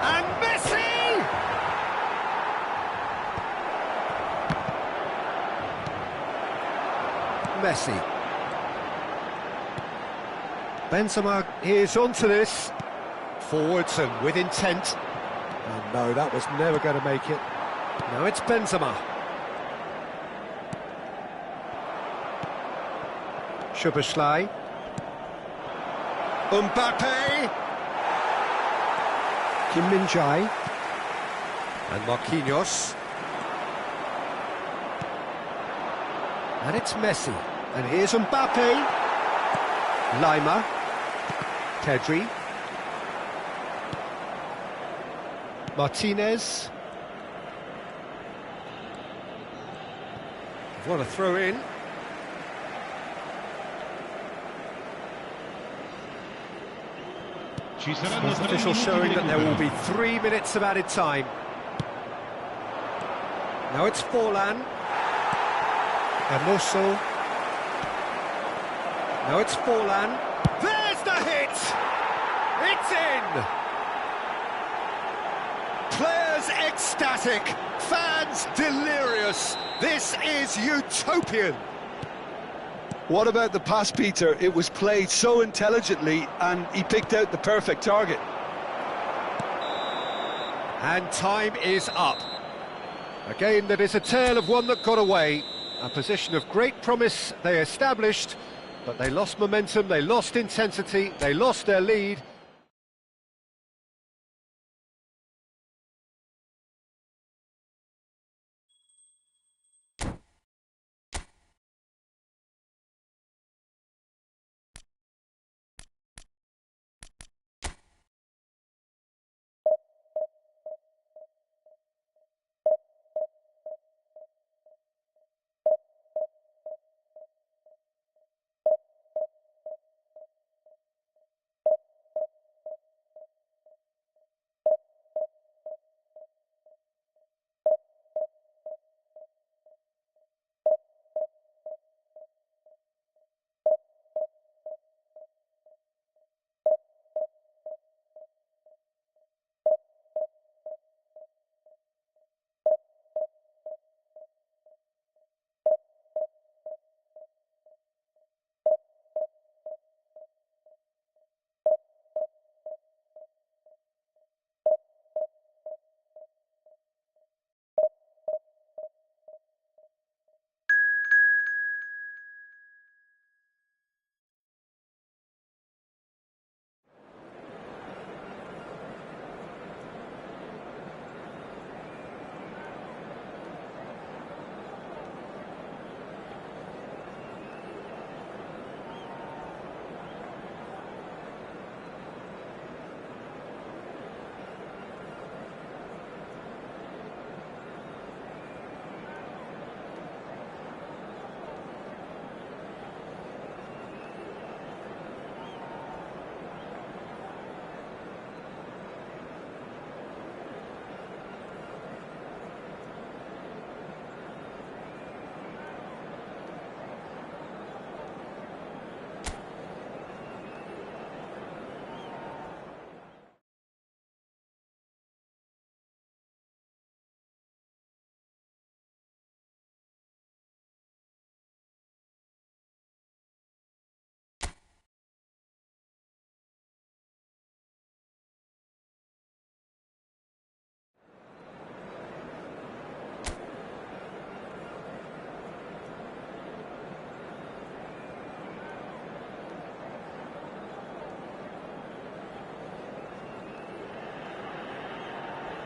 And Messi! Messi. Benzema is onto this. Forwards and with intent. And no, that was never going to make it. Now it's Benzema. Szoboszlai. Mbappe. Kim Min-jae. And Marquinhos. And it's Messi. And here's Mbappe. Lima. Pedri. Martinez. What a throw in. Official showing that there will be 3 minutes of added time. Now it's Forlan. Hermoso. Now it's Forlan. There's the hit! It's in! Players ecstatic, fans delirious. This is utopian. What about the pass, Peter? It was played so intelligently and he picked out the perfect target. And time is up. A game that is a tale of one that got away. A position of great promise they established, but they lost momentum, they lost intensity, they lost their lead.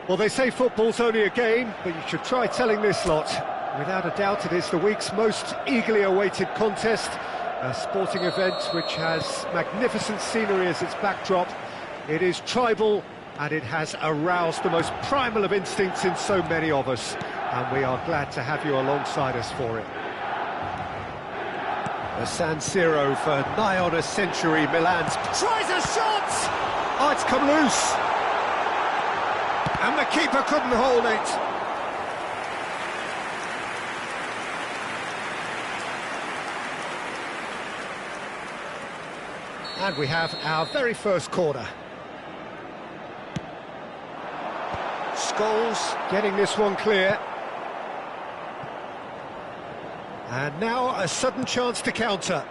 Well, they say football's only a game, but you should try telling this lot. Without a doubt, it is the week's most eagerly awaited contest, a sporting event which has magnificent scenery as its backdrop. It is tribal, and it has aroused the most primal of instincts in so many of us, and we are glad to have you alongside us for it. The San Siro for nigh on a century, Milan's tries a shot! Oh, it's come loose! And the keeper couldn't hold it. And we have our very first corner. Scholes getting this one clear. And now a sudden chance to counter.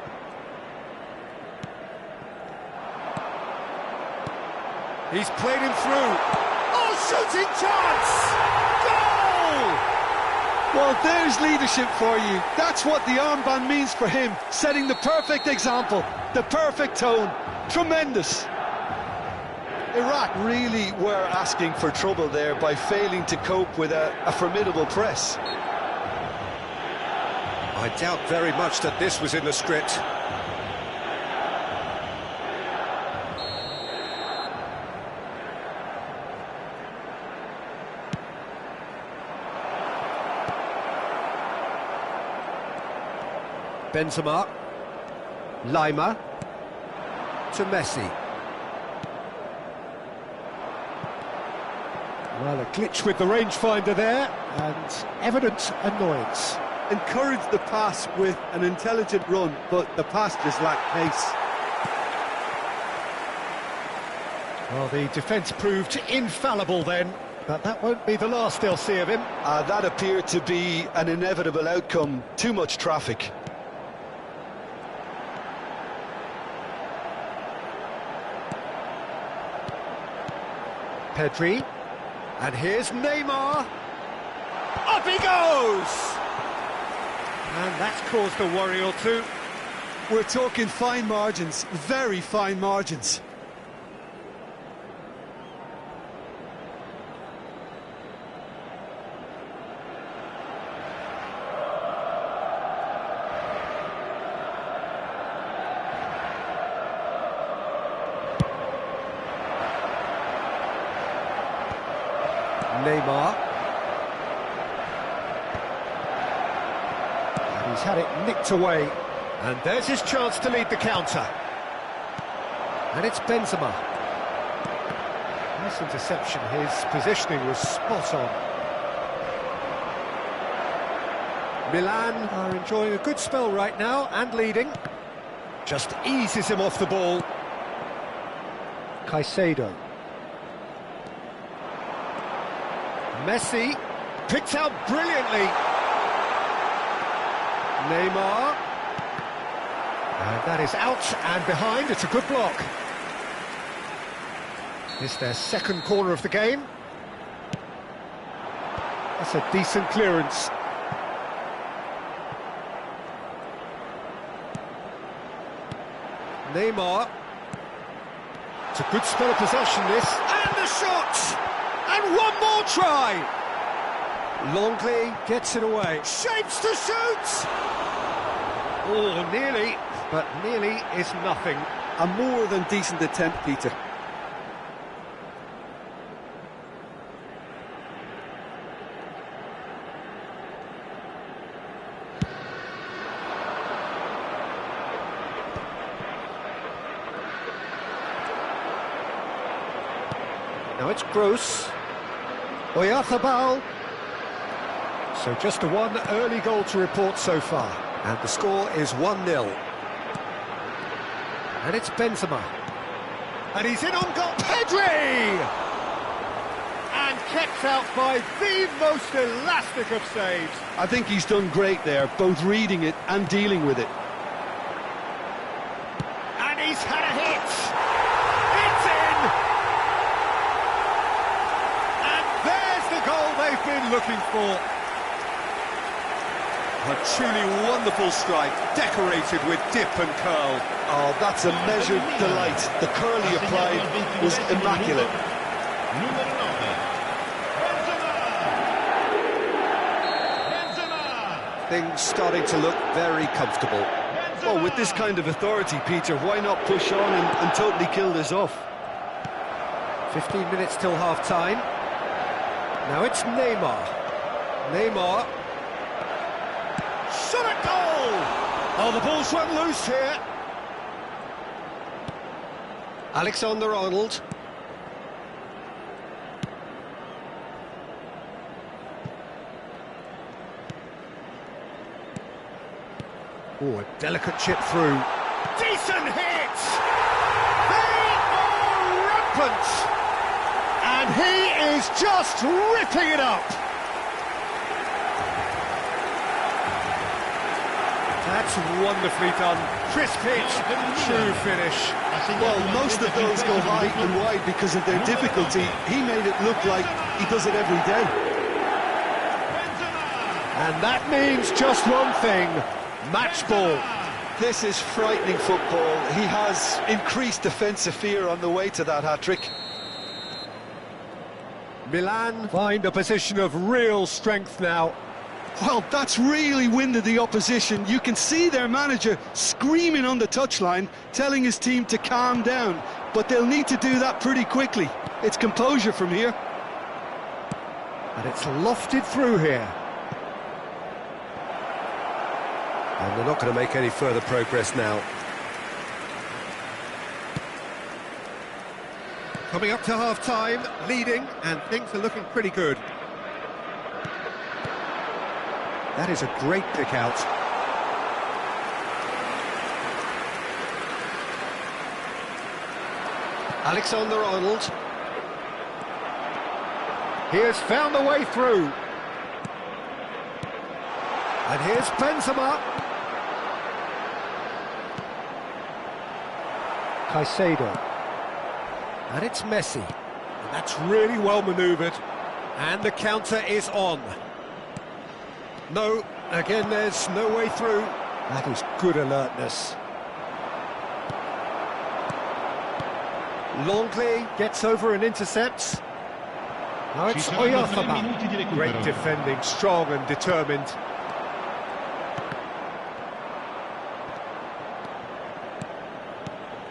He's played him through. Oh, shooting chance! Goal! Well, there's leadership for you. That's what the armband means for him, setting the perfect example, the perfect tone. Tremendous. Iraq really were asking for trouble there by failing to cope with a formidable press. I doubt very much that this was in the script. Benzema, Lima, to Messi. Well, a glitch with the rangefinder there, and evident annoyance. Encouraged the pass with an intelligent run, but the pass just lacked pace. Well, the defence proved infallible then, but that won't be the last they'll see of him. That appeared to be an inevitable outcome. Too much traffic. Pedri, and here's Neymar. Up he goes! And that's caused a worry or two. We're talking fine margins, very fine margins. Neymar. And he's had it nicked away. And there's his chance to lead the counter. And it's Benzema. Nice interception. His positioning was spot on. Milan are enjoying a good spell right now and leading. Just eases him off the ball. Caicedo. Messi picked out brilliantly. Neymar. And that is out and behind. It's a good block. It's their second corner of the game. That's a decent clearance. Neymar. It's a good spell of possession, this. And the shot! And one more try! Longley gets it away. Shapes to shoot! Oh, nearly, but nearly is nothing. A more than decent attempt, Peter. Now it's Gross. Oyarzabal. So just a one early goal to report so far. And the score is 1-0. And it's Benzema. And he's in on goal. Pedri! And kept out by the most elastic of saves. I think he's done great there, both reading it and dealing with it. And he's had a hit. It's in! And there's the goal they've been looking for. A truly wonderful strike, decorated with dip and curl. Oh, that's a measured delight. The curl he applied was immaculate. Things starting to look very comfortable. Well, with this kind of authority, Peter, why not push on and totally kill this off? 15 minutes till half-time. Now it's Neymar. Neymar. Shot at goal! Oh, the ball's run loose here. Alexander-Arnold. Oh, a delicate chip through. Decent hit! They are rampant! And he is just ripping it up! That's wonderfully done. Crisp hit, true finish. Well, most of those go high and wide because of their difficulty. He made it look like he does it every day. And that means just one thing, match ball. This is frightening football. He has increased defensive fear on the way to that hat-trick. Milan find a position of real strength now. Well, that's really winded the opposition. You can see their manager screaming on the touchline, telling his team to calm down. But they'll need to do that pretty quickly. It's composure from here. And it's lofted through here. And they're not going to make any further progress now. Coming up to half-time, leading, and things are looking pretty good. That is a great pick-out. Alexander-Arnold. He has found a way through. And here's Benzema. Caicedo. And it's Messi. And that's really well manoeuvred. And the counter is on. No, again, there's no way through. That is good alertness. Longley gets over and intercepts. Now it's Oyarzabal. Great defending, strong and determined.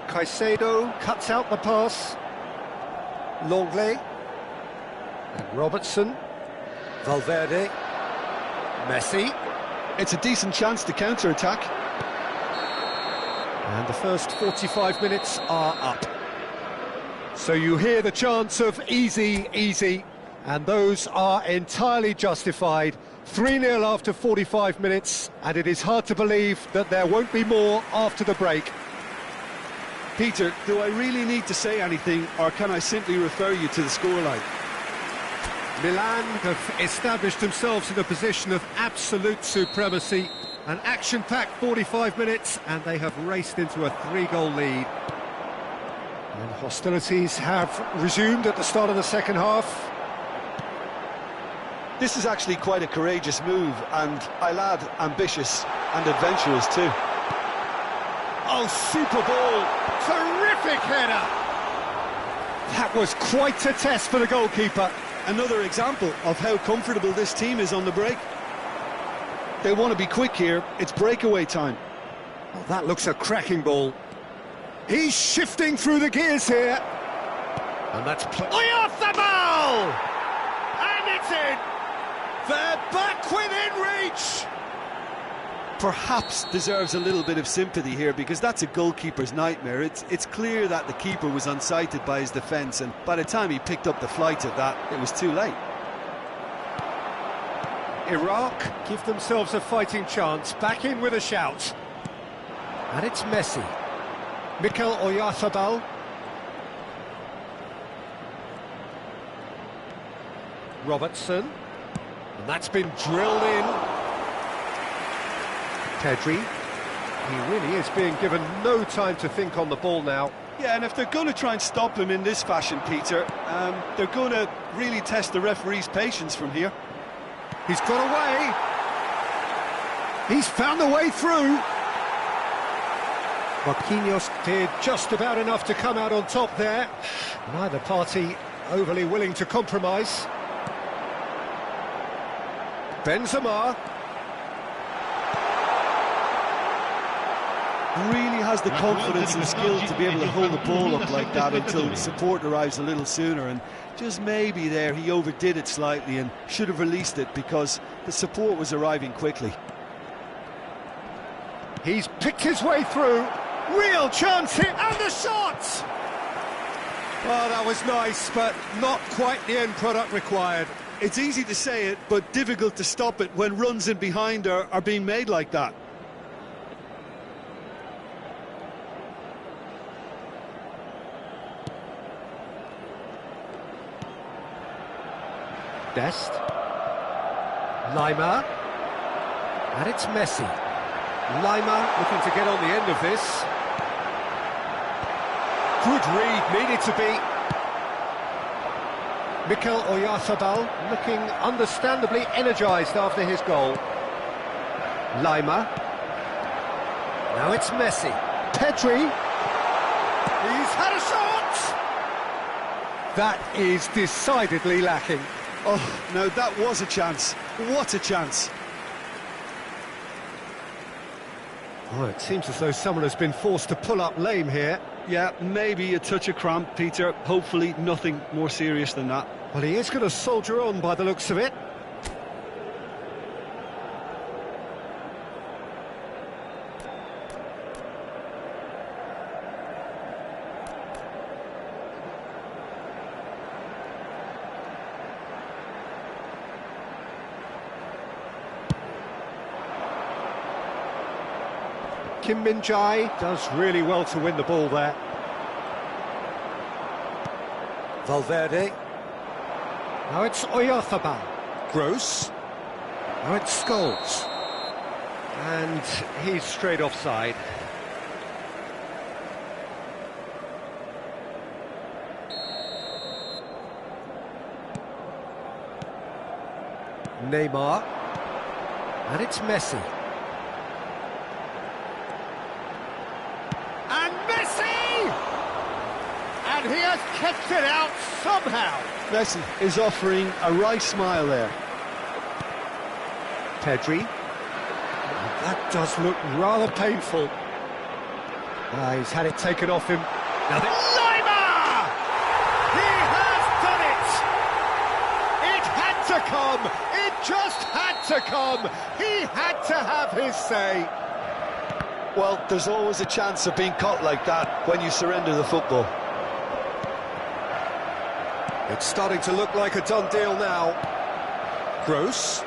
Caicedo cuts out the pass. Longley. And Robertson. Valverde. Messi. It's a decent chance to counter-attack. And the first 45 minutes are up. So you hear the chants of easy, easy, and those are entirely justified. 3-0 after 45 minutes, and it is hard to believe that there won't be more after the break. Peter, do I really need to say anything, or can I simply refer you to the scoreline? Milan have established themselves in a position of absolute supremacy. An action-packed 45 minutes, and they have raced into a 3-goal lead. And hostilities have resumed at the start of the second half. This is actually quite a courageous move, and I'll add ambitious and adventurous too. Oh, super ball! Terrific header! That was quite a test for the goalkeeper. Another example of how comfortable this team is on the break. They want to be quick here, it's breakaway time. Oh, that looks a cracking ball. He's shifting through the gears here. And that's Oyarzabal! And it's in! They're back within reach! Perhaps deserves a little bit of sympathy here, because that's a goalkeeper's nightmare. It's clear that the keeper was unsighted by his defence, and by the time he picked up the flight of that, it was too late. Iraq give themselves a fighting chance, back in with a shout. And it's Messi. Mikel Oyarzabal. Robertson. And that's been drilled in. Pedri. He really is being given no time to think on the ball now. Yeah, and if they're going to try and stop him in this fashion, Peter, they're going to really test the referee's patience from here. He's got away. He's found a way through. Marquinhos did just about enough to come out on top there. Neither party overly willing to compromise. Benzema. has the confidence and skill to be able to hold the ball up like that until support arrives a little sooner, and just maybe there he overdid it slightly and should have released it because the support was arriving quickly. He's picked his way through. Real chance here, and the shot! Well, that was nice, but not quite the end product required. It's easy to say it, but difficult to stop it when runs in behind are being made like that. Dest. Lima. And it's Messi. Lima looking to get on the end of this. Good read, needed to be. Mikel Oyarzabal looking understandably energised after his goal. Lima. Now it's Messi. Pedri. He's had a shot! That is decidedly lacking. Oh, no, that was a chance. What a chance. Oh, it seems as though someone has been forced to pull up lame here. Yeah, maybe a touch of cramp, Peter. Hopefully nothing more serious than that. Well, he is going to soldier on by the looks of it. Kim Min-jae does really well to win the ball there. Valverde. Now it's Oyarzabal. Gross. Now it's Scholes. And he's straight offside. Neymar. And it's Messi. And Messi! And he has kept it out somehow. Messi is offering a right smile there. Pedri. That does look rather painful. He's had it taken off him. Now Lima! He has done it! It had to come! It just had to come! He had to have his say. Well, there's always a chance of being caught like that when you surrender the football. It's starting to look like a done deal now. Gross.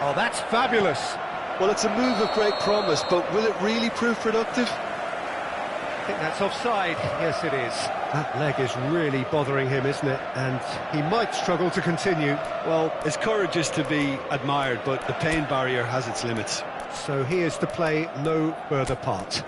Oh, that's fabulous. Well, it's a move of great promise, but will it really prove productive? I think that's offside. Yes, it is. That leg is really bothering him, isn't it? And he might struggle to continue. Well, his courage is to be admired, but the pain barrier has its limits. So he is to play no further part.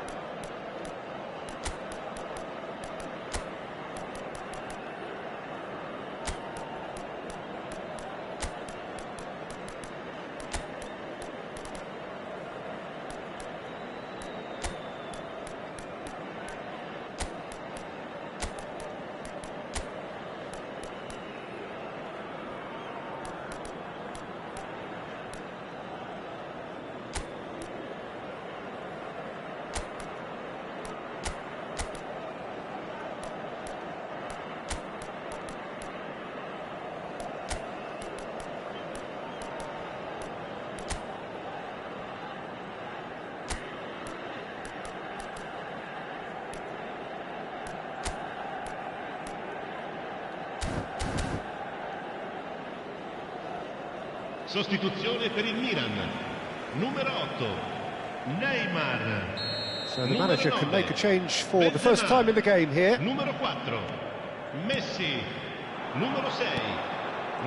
Sostituzione per il Milan. Numero 8, Neymar. So the manager can make a change for the first time in the game here. Numero 4, Messi. Numero 6,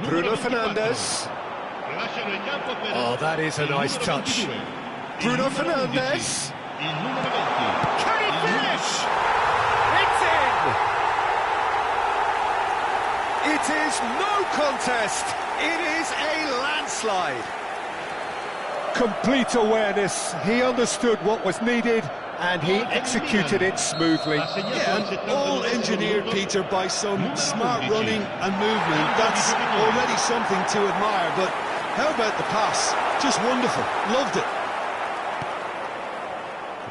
Bruno Fernandes. Lasciano il campo per Oh, that is a nice touch. Bruno Fernandes. Il numero 20. Can he finish? It's in! It is no contest. It is a landslide. Complete awareness. He understood what was needed and he executed it smoothly. Yeah, and all engineered, Peter, by some smart running and movement. That's already something to admire, but how about the pass? Just wonderful. Loved it.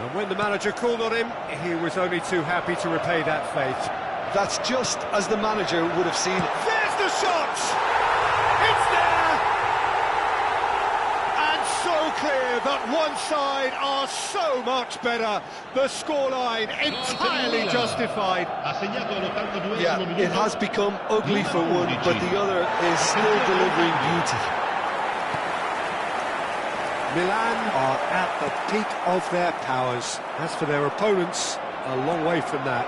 And when the manager called on him, he was only too happy to repay that faith. That's just as the manager would have seen it. There's the shot! It's there! And so clear that one side are so much better. The scoreline entirely justified. Yeah, it has become ugly for one, but the other is still delivering beauty. Milan are at the peak of their powers. As for their opponents, a long way from that.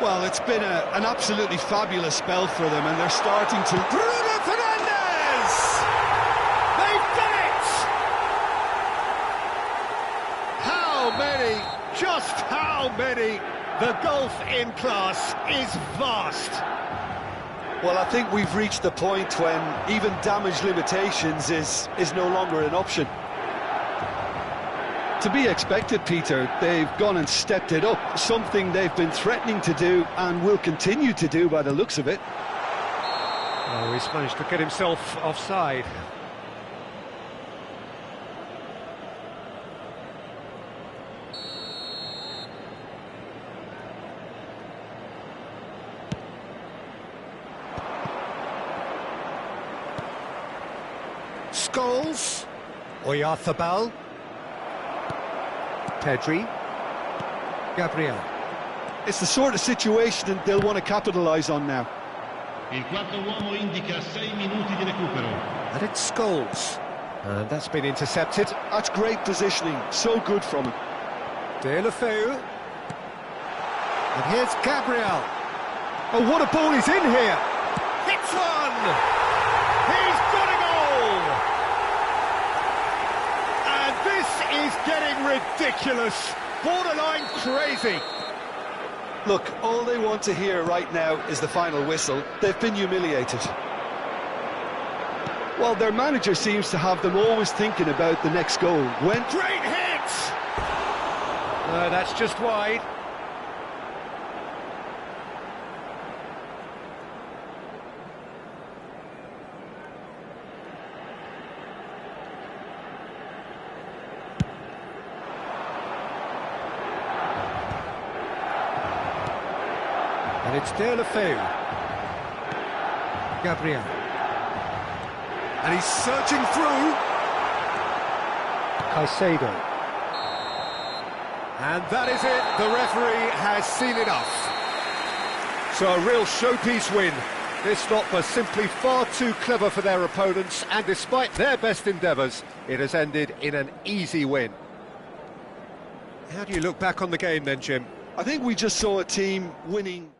Well, it's been an absolutely fabulous spell for them, and they're starting to... Bruno Fernandes! They've done it! How many? Just how many? The gulf in class is vast. Well, I think we've reached the point when even damage limitations is no longer an option. To be expected, Peter. They've gone and stepped it up, something they've been threatening to do and will continue to do by the looks of it. Oh, he's managed to get himself offside. Scholes, Oyarzabal, Pedri, Gabriel. It's the sort of situation that they'll want to capitalise on now. Il quarto uomo indica 6 minuti di recupero. And it's Scholes. And that's been intercepted. That's great positioning, so good from him. Deulofeu. And here's Gabriel. Oh, what a ball he's in here! Hits one! He's got a goal! And this is getting ridiculous, borderline crazy. Look, all they want to hear right now is the final whistle. They've been humiliated. Well, their manager seems to have them always thinking about the next goal. When... Great hit! That's just wide. And it's Deulofeu. Gabriel. And he's searching through. Caicedo. And that is it. The referee has seen enough. So a real showpiece win. This lot was simply far too clever for their opponents, and despite their best endeavours, it has ended in an easy win. How do you look back on the game then, Jim? I think we just saw a team winning.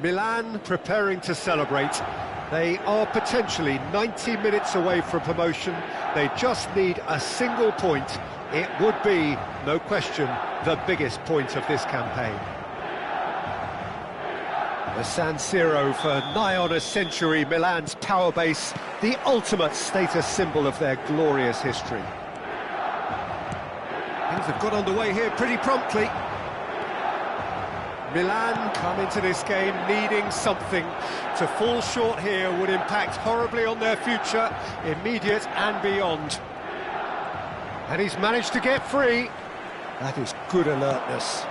Milan preparing to celebrate. They are potentially 90 minutes away from promotion. They just need a single point. It would be, no question, the biggest point of this campaign. The San Siro for nigh on a century, Milan's power base, the ultimate status symbol of their glorious history. Things have got underway here pretty promptly. Milan come into this game needing something. To fall short here would impact horribly on their future, immediate and beyond. And he's managed to get free. That is good alertness.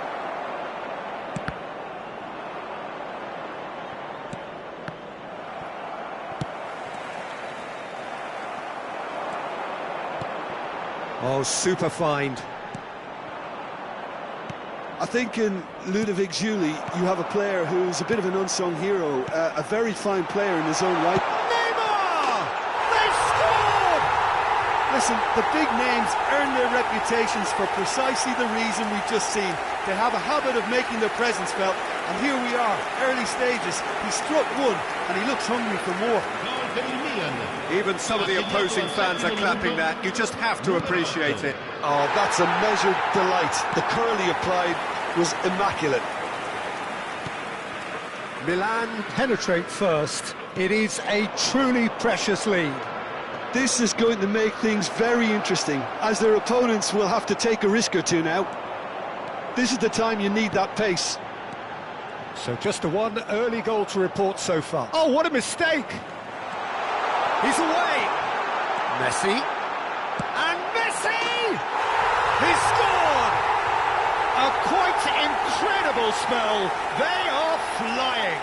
Oh, super find. I think in Ludovic Giuli, you have a player who's a bit of an unsung hero, a very fine player in his own right. Neymar! They've scored! Listen, the big names earn their reputations for precisely the reason we've just seen. They have a habit of making their presence felt, and here we are, early stages. He struck one, and he looks hungry for more. Even some of the opposing fans are clapping that. You just have to appreciate it. Oh, that's a measured delight. The curl he applied was immaculate. Milan penetrate first. It is a truly precious lead. This is going to make things very interesting, as their opponents will have to take a risk or two now. This is the time you need that pace. So just the one early goal to report so far. Oh, what a mistake! He's away! Messi. And Messi! He's scored! A quite incredible spell. They are flying.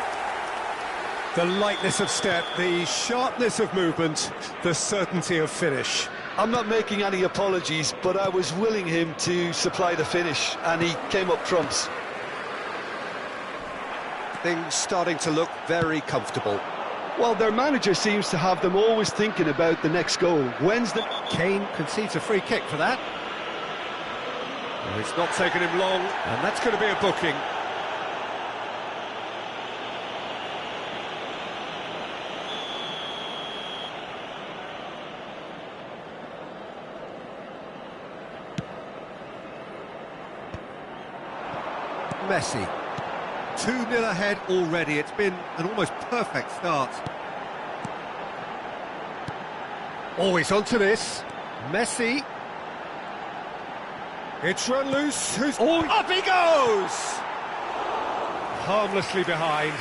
The lightness of step, the sharpness of movement, the certainty of finish. I'm not making any apologies, but I was willing him to supply the finish, and he came up trumps. Things starting to look very comfortable. Well, their manager seems to have them always thinking about the next goal. When's the... Kane concedes a free kick for that. Well, it's not taken him long, and that's going to be a booking. Messi. 2-0 ahead already. It's been an almost perfect start. Always onto this. Messi. It's run loose. Who's... Oh, up he goes! Harmlessly behind.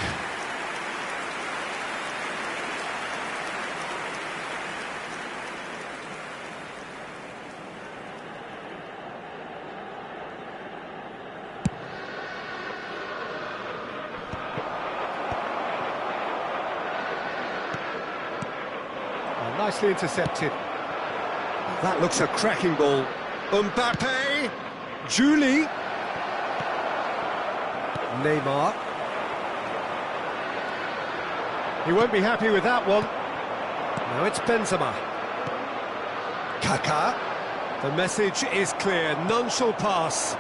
Nicely intercepted. That looks a cracking ball. Mbappe, Giuli, Neymar. He won't be happy with that one. Now it's Benzema. Kaká. The message is clear. None shall pass.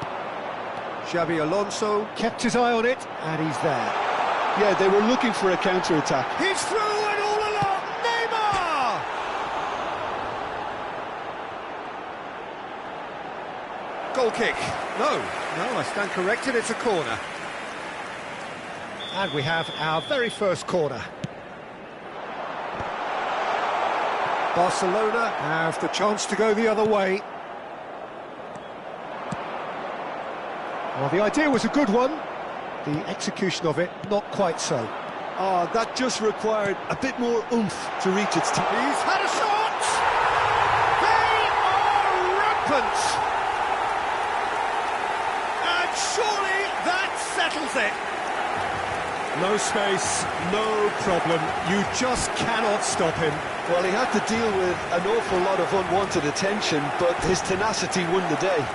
Xabi Alonso kept his eye on it, and he's there. Yeah, they were looking for a counter-attack. He's through and all along. Neymar! Goal kick. No, I stand corrected, it's a corner. And we have our very first corner. Barcelona have the chance to go the other way. Well, the idea was a good one. The execution of it, not quite so. Oh, that just required a bit more oomph to reach its top. He's had a shot! They are rampant! And surely that settles it. No space, no problem. You just cannot stop him. Well, he had to deal with an awful lot of unwanted attention, but his tenacity won the day.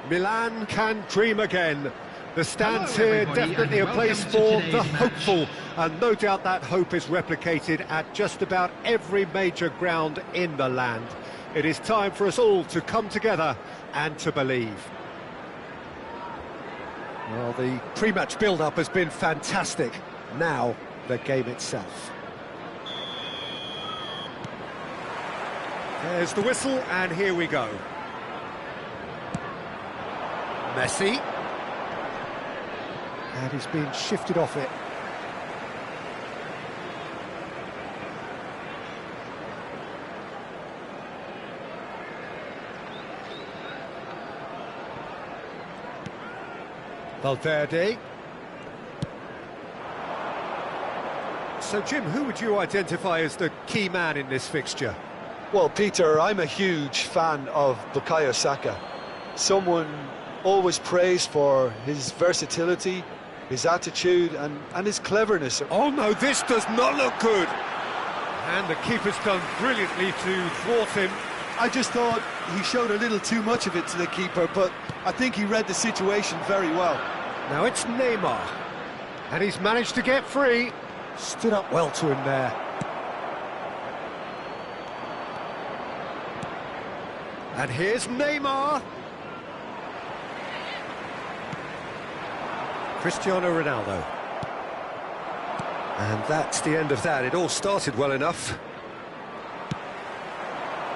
Milan can dream again. The stands Hello, here, everybody, definitely a and place welcome for to the today's match. hopeful, and no doubt that hope is replicated at just about every major ground in the land. It is time for us all to come together and to believe. Well, the pre-match build-up has been fantastic. Now, the game itself. There's the whistle, and here we go. Messi. And he's been shifted off it. Valverde. So, Jim, who would you identify as the key man in this fixture? Well, Peter, I'm a huge fan of Bukayo Saka. Someone always praised for his versatility, his attitude and his cleverness. Oh no, this does not look good. And the keeper's done brilliantly to thwart him. I just thought he showed a little too much of it to the keeper, but I think he read the situation very well. Now it's Neymar. And he's managed to get free. Stood up well to him there. And here's Neymar. Cristiano Ronaldo. And that's the end of that. It all started well enough.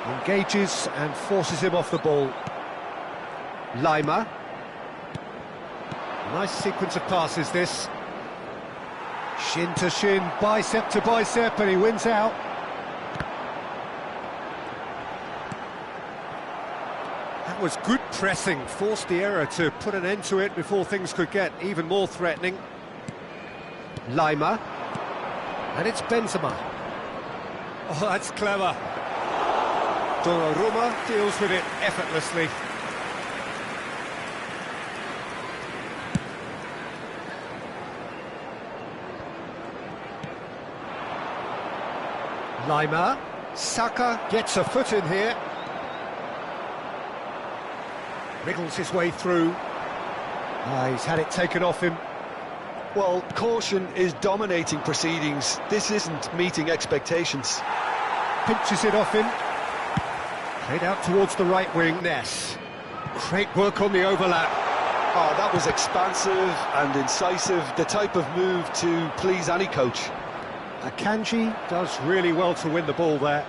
Engages and forces him off the ball. Lima. Nice sequence of passes, this. Shin to shin, bicep to bicep, and he wins out. That was good pressing, forced the error to put an end to it before things could get even more threatening. Lima. And it's Benzema. Oh, that's clever. Donnarumma deals with it effortlessly. Lima. Saka gets a foot in here. Wriggles his way through. He's had it taken off him. Well, caution is dominating proceedings. This isn't meeting expectations. Pinches it off him. Played out towards the right wing. Ness. Great work on the overlap. Oh, that was expansive and incisive, the type of move to please any coach. Akanji does really well to win the ball there.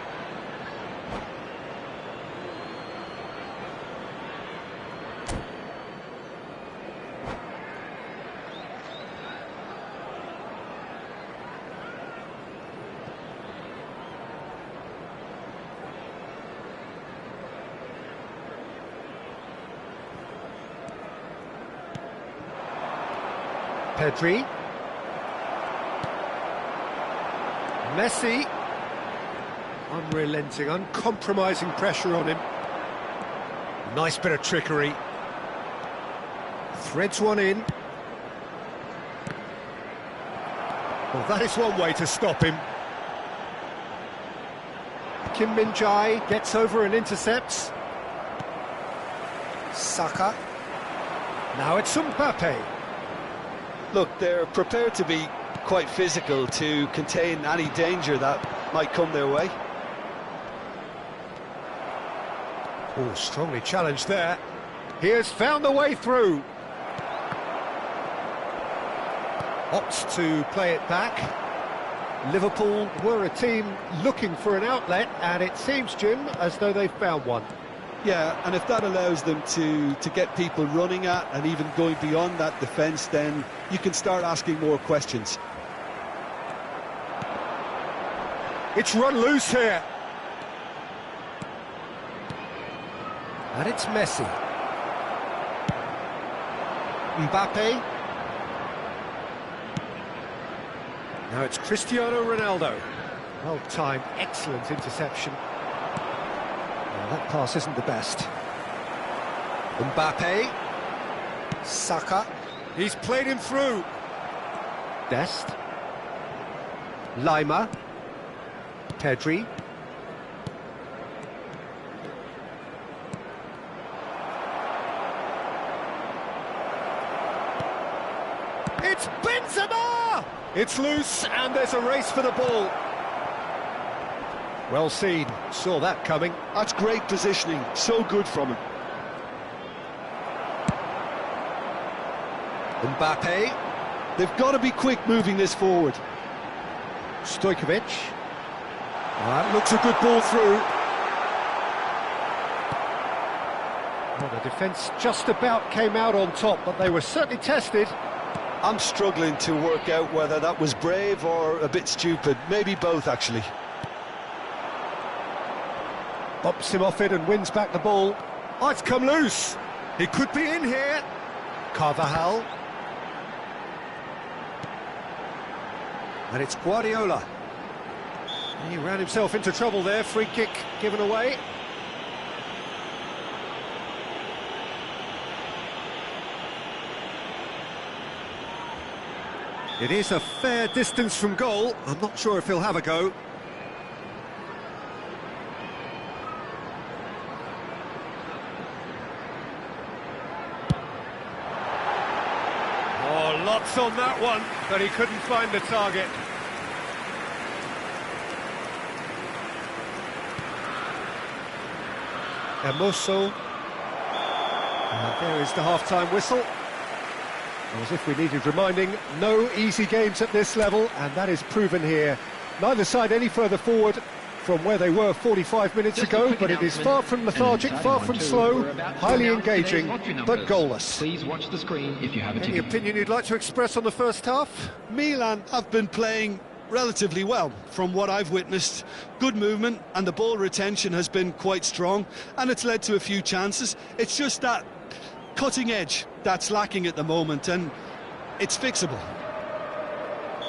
Pedri. Messi. Unrelenting, uncompromising pressure on him. Nice bit of trickery. Threads one in. Well, that is one way to stop him. Kim Min-jae gets over and intercepts. Saka. Now it's Mbappe. Look, they're prepared to be quite physical to contain any danger that might come their way. Oh, strongly challenged there. He has found the way through. Opts to play it back. Liverpool were a team looking for an outlet, and it seems, Jim, as though they've found one. Yeah, and if that allows them to get people running at and even going beyond that defence, then you can start asking more questions. It's run loose here. And it's Messi. Mbappe. Now it's Cristiano Ronaldo. Well timed, excellent interception. Well, that pass isn't the best. Mbappe. Saka. He's played him through. Dest. Lima. Pedri. It's Benzema! It's loose, and there's a race for the ball. Well seen, saw that coming. That's great positioning, so good from him. Mbappe. They've got to be quick moving this forward. Stojkovic. That looks a good ball through. Well, the defence just about came out on top, but they were certainly tested. I'm struggling to work out whether that was brave or a bit stupid. Maybe both, actually. Bumps him off it and wins back the ball. Oh, it's come loose. He could be in here. Carvajal. And it's Guardiola. He ran himself into trouble there. Free kick given away. It is a fair distance from goal. I'm not sure if he'll have a go. Oh, lots on that one, but he couldn't find the target. Hermoso. There is the half-time whistle. As if we needed reminding, no easy games at this level, and that is proven here. Neither side any further forward from where they were 45 minutes ago, but it is far from lethargic, far from slow, highly engaging, but goalless. Please watch the screen if you have a Any ticket. opinion you'd like to express on the first half? Milan have been playing relatively well from what I've witnessed. Good movement, and the ball retention has been quite strong, and it's led to a few chances. It's just that cutting edge that's lacking at the moment, and it's fixable.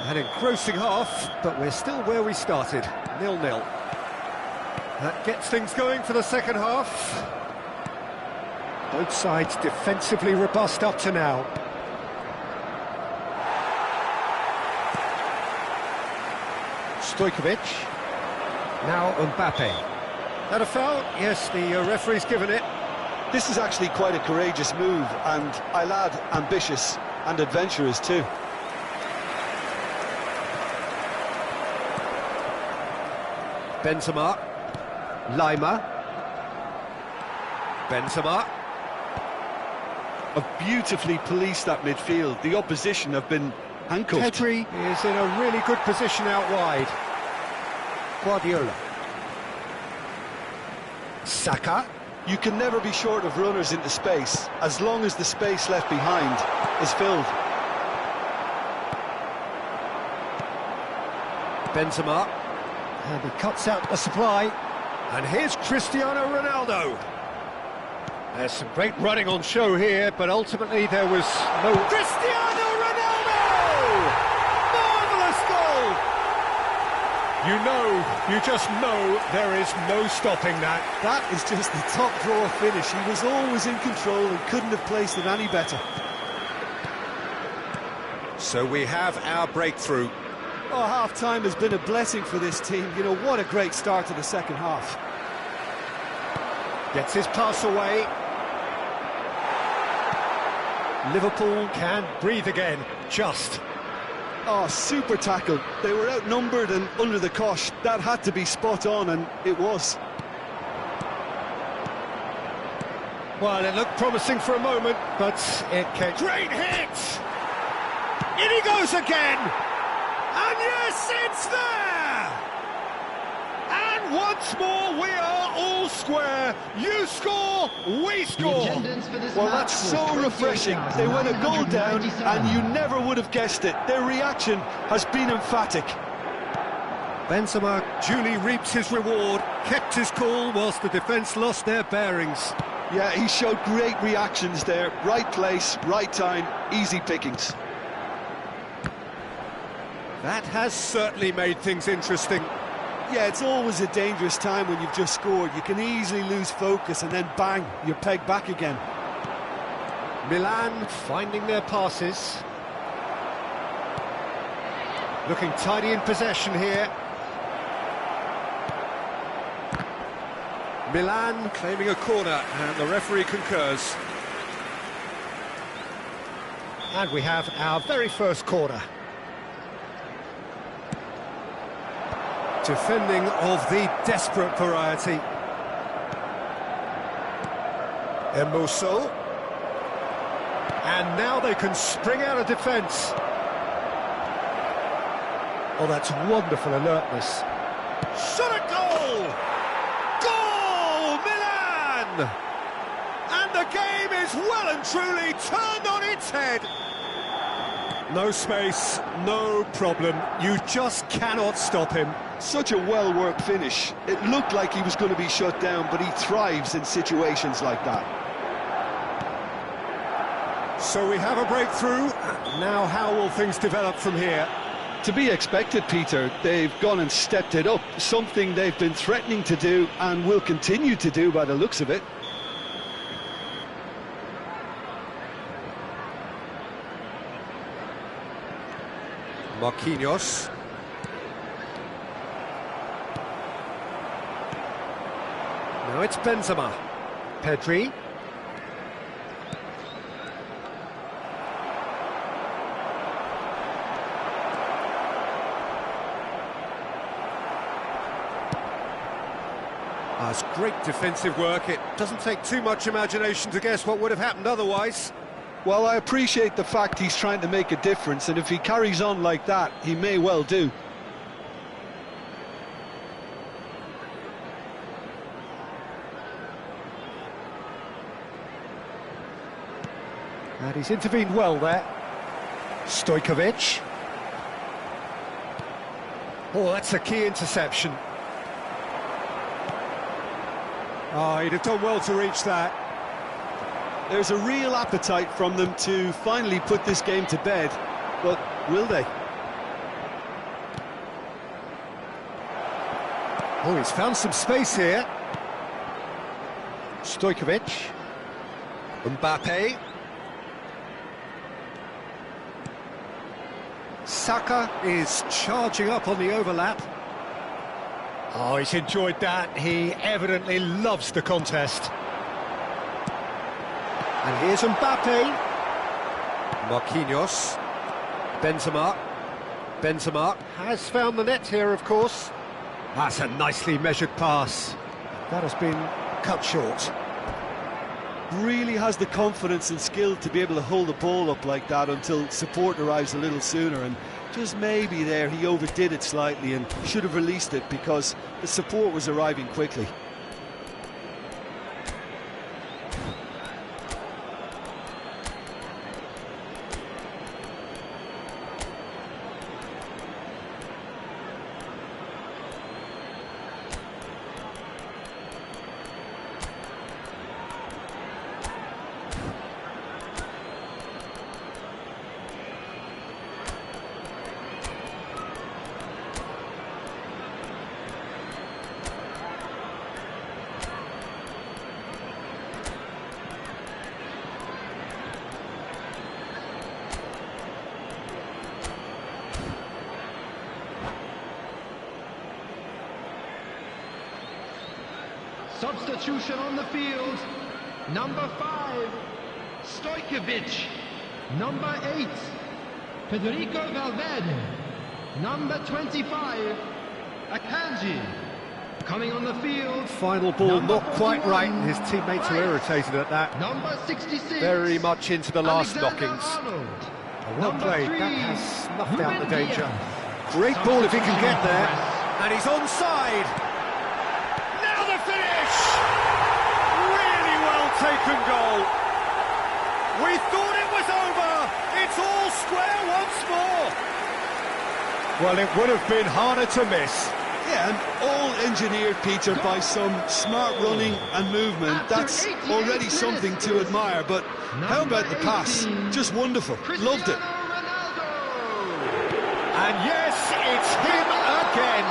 An engrossing half, but we're still where we started, 0-0. That gets things going for the second half. Both sides defensively robust up to now. Stojkovic. Now Mbappe. That a foul? Yes, the referee's given it. This is actually quite a courageous move, and I'll add ambitious and adventurous too. Benzema. Lima. Benzema. Have beautifully policed that midfield. The opposition have been handcuffed. Pedri is in a really good position out wide. Guardiola. Saka. You can never be short of runners into space, as long as the space left behind is filled. Benzema. And he cuts out the supply. And here's Cristiano Ronaldo. There's some great running on show here, but ultimately there was no... Cristiano Ronaldo! Marvellous goal! You just know there is no stopping that. That is just the top drawer finish. He was always in control and couldn't have placed it any better. So we have our breakthrough. Oh, half-time has been a blessing for this team. You know, what a great start to the second half. Gets his pass away. Liverpool can breathe again, just. Oh, super tackle. They were outnumbered and under the cosh. That had to be spot on, and it was. Well, it looked promising for a moment, but it came... Great hit! In he goes again! And yes, it's there! And once more, we are all square. You score, we score. Well, that's so refreshing. They went a goal down, and you never would have guessed it. Their reaction has been emphatic. Benzema duly reaps his reward, kept his cool whilst the defence lost their bearings. Yeah, he showed great reactions there. Right place, right time, easy pickings. That has certainly made things interesting. Yeah, it's always a dangerous time when you've just scored. You can easily lose focus and then bang, you're pegged back again. Milan finding their passes. Looking tidy in possession here. Milan claiming a corner, and the referee concurs. And we have our very first corner. Defending of the desperate variety. Emuso. And now they can spring out of defence. Oh, that's wonderful alertness. Shot at goal! Goal! Milan! And the game is well and truly turned on its head. No space, no problem. You just cannot stop him. Such a well-worked finish. It looked like he was going to be shut down, but he thrives in situations like that. So we have a breakthrough. Now how will things develop from here? To be expected, Peter. They've gone and stepped it up, something they've been threatening to do and will continue to do by the looks of it. Marquinhos. Now it's Benzema. Pedri. That's great defensive work. It doesn't take too much imagination to guess what would have happened otherwise. Well, I appreciate the fact he's trying to make a difference, and if he carries on like that, he may well do. And he's intervened well there. Stojkovic. Oh, that's a key interception. Oh, he'd have done well to reach that. There's a real appetite from them to finally put this game to bed, but will they? Oh, he's found some space here. Stojkovic. Mbappe. Saka is charging up on the overlap. Oh, he's enjoyed that. He evidently loves the contest. And here's Mbappe. Marquinhos. Benzema. Benzema has found the net here, of course. That's a nicely measured pass. That has been cut short. Really has the confidence and skill to be able to hold the ball up like that until support arrives a little sooner, and just maybe there he overdid it slightly and should have released it because the support was arriving quickly. Substitution on the field. Number 5, Stojkovic. Number 8, Federico Valverde. Number 25, Akanji. Coming on the field. Final ball Number not quite 41, right, and his teammates are irritated at that. Number 66, Very much into the last Alexander knockings. Arnold. Well Number played, 3, that has snuffed out the Ruben danger. Diaz. Great ball if he can get there. Substitution. And he's onside. Now the finish! Really well taken goal. We thought it was over. It's all square once more. Well, it would have been harder to miss. Yeah, and all engineered, Peter, by some smart running and movement. That's already something to admire, but how about the pass? Just wonderful. Loved it. And yes, it's him again.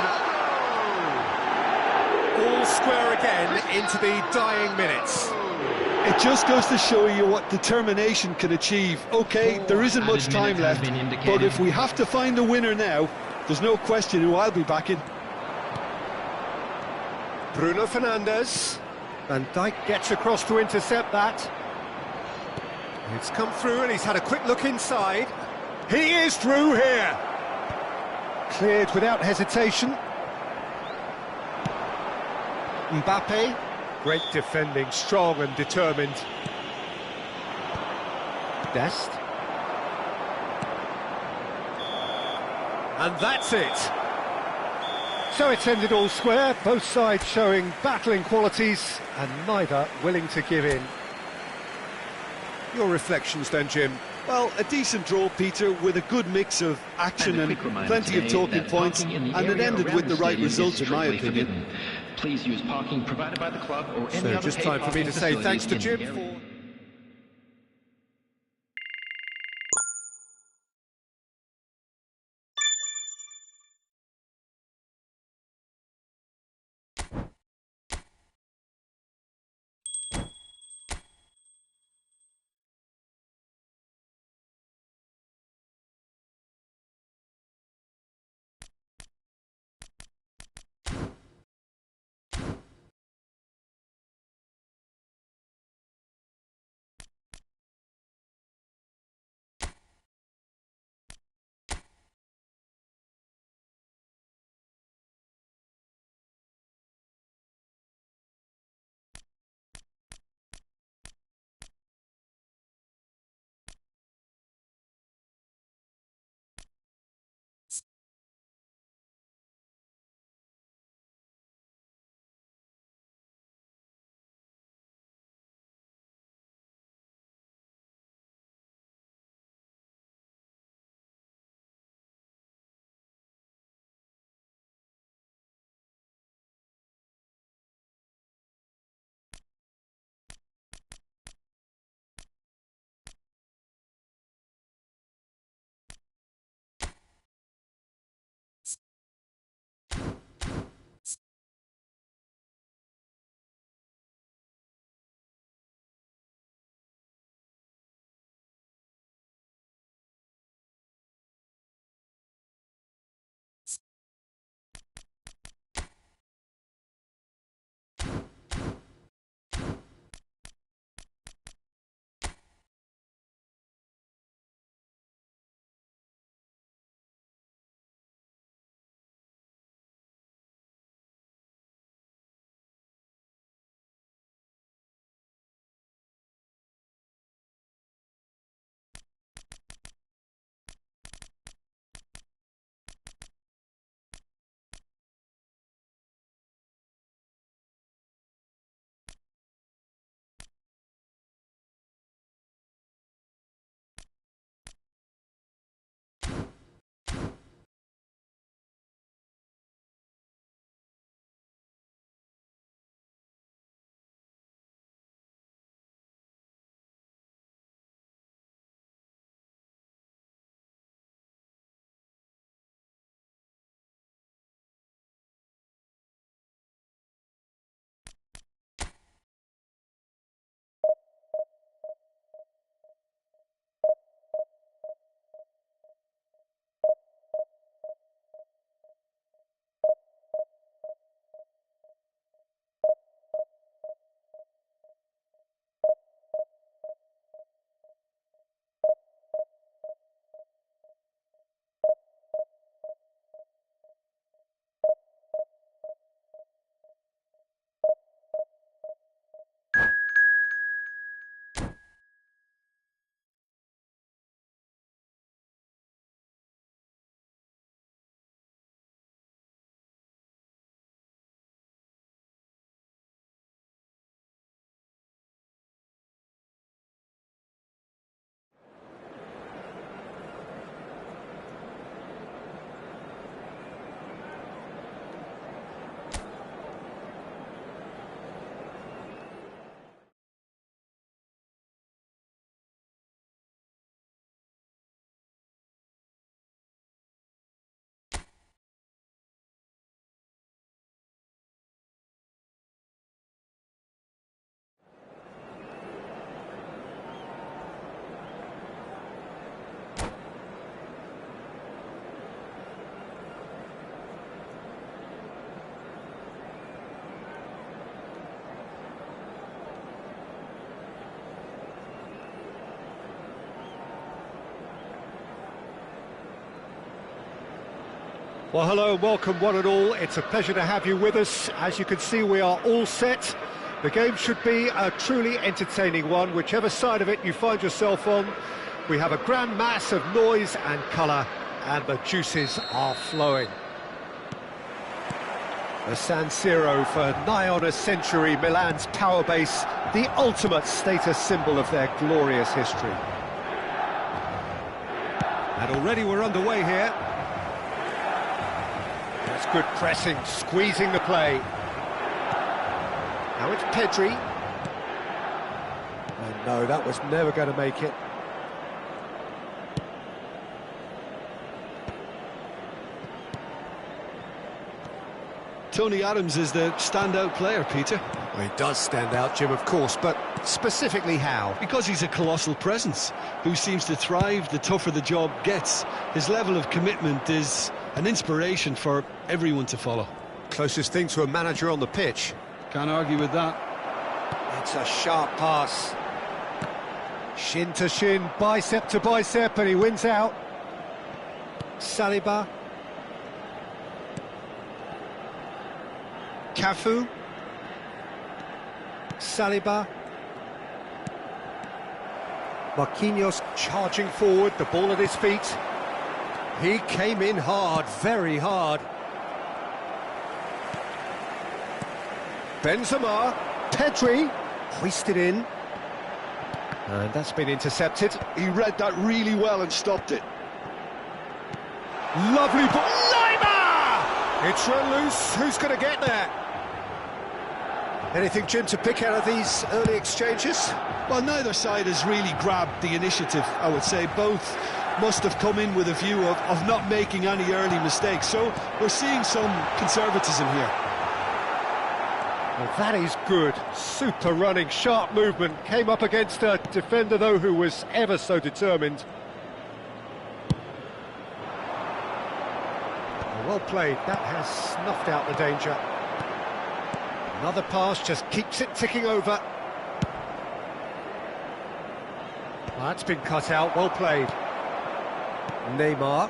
All square again into the dying minutes. It just goes to show you what determination can achieve. OK, there isn't much time left, but if we have to find a winner now, there's no question who I'll be backing. Bruno Fernandes. Van Dijk gets across to intercept that. It's come through and he's had a quick look inside. He is through here. Cleared without hesitation. Mbappe. Great defending, strong and determined. Dest. And that's it. So it's ended all square, both sides showing battling qualities and neither willing to give in. Your reflections then, Jim? Well, a decent draw, Peter, with a good mix of action and plenty of talking points, and it ended with the right result, in my opinion. Please use parking provided by the club or any other Just paid time for me parking to say thanks to facilities in Jim the area. for... Well, hello and welcome one and all. It's a pleasure to have you with us. As you can see, we are all set. The game should be a truly entertaining one, whichever side of it you find yourself on. We have a grand mass of noise and colour, and the juices are flowing. The San Siro, for nigh on a century, Milan's power base, the ultimate status symbol of their glorious history. And already we're underway here. That's good pressing, squeezing the play. Now it's Pedri. And no, that was never going to make it. Tony Adams is the standout player, Peter. Well, he does stand out, Jim, of course, but specifically how? Because he's a colossal presence who seems to thrive the tougher the job gets. His level of commitment is an inspiration for everyone to follow. Closest thing to a manager on the pitch. Can't argue with that. It's a sharp pass. Shin to shin, bicep to bicep, and he wins out. Saliba. Cafu. Saliba. Marquinhos charging forward, the ball at his feet. He came in hard, very hard. Benzema, Pedri, hoisted in. And that's been intercepted. He read that really well and stopped it. Lovely ball. Lima! It's run loose. Who's going to get there? Anything, Jim, to pick out of these early exchanges? Well, neither side has really grabbed the initiative, I would say. Both must have come in with a view of not making any early mistakes. So we're seeing some conservatism here. Well, that is good. Super running, sharp movement. Came up against a defender, though, who was ever so determined. Well played. That has snuffed out the danger. Another pass just keeps it ticking over. Well, that's been cut out. Well played. Neymar.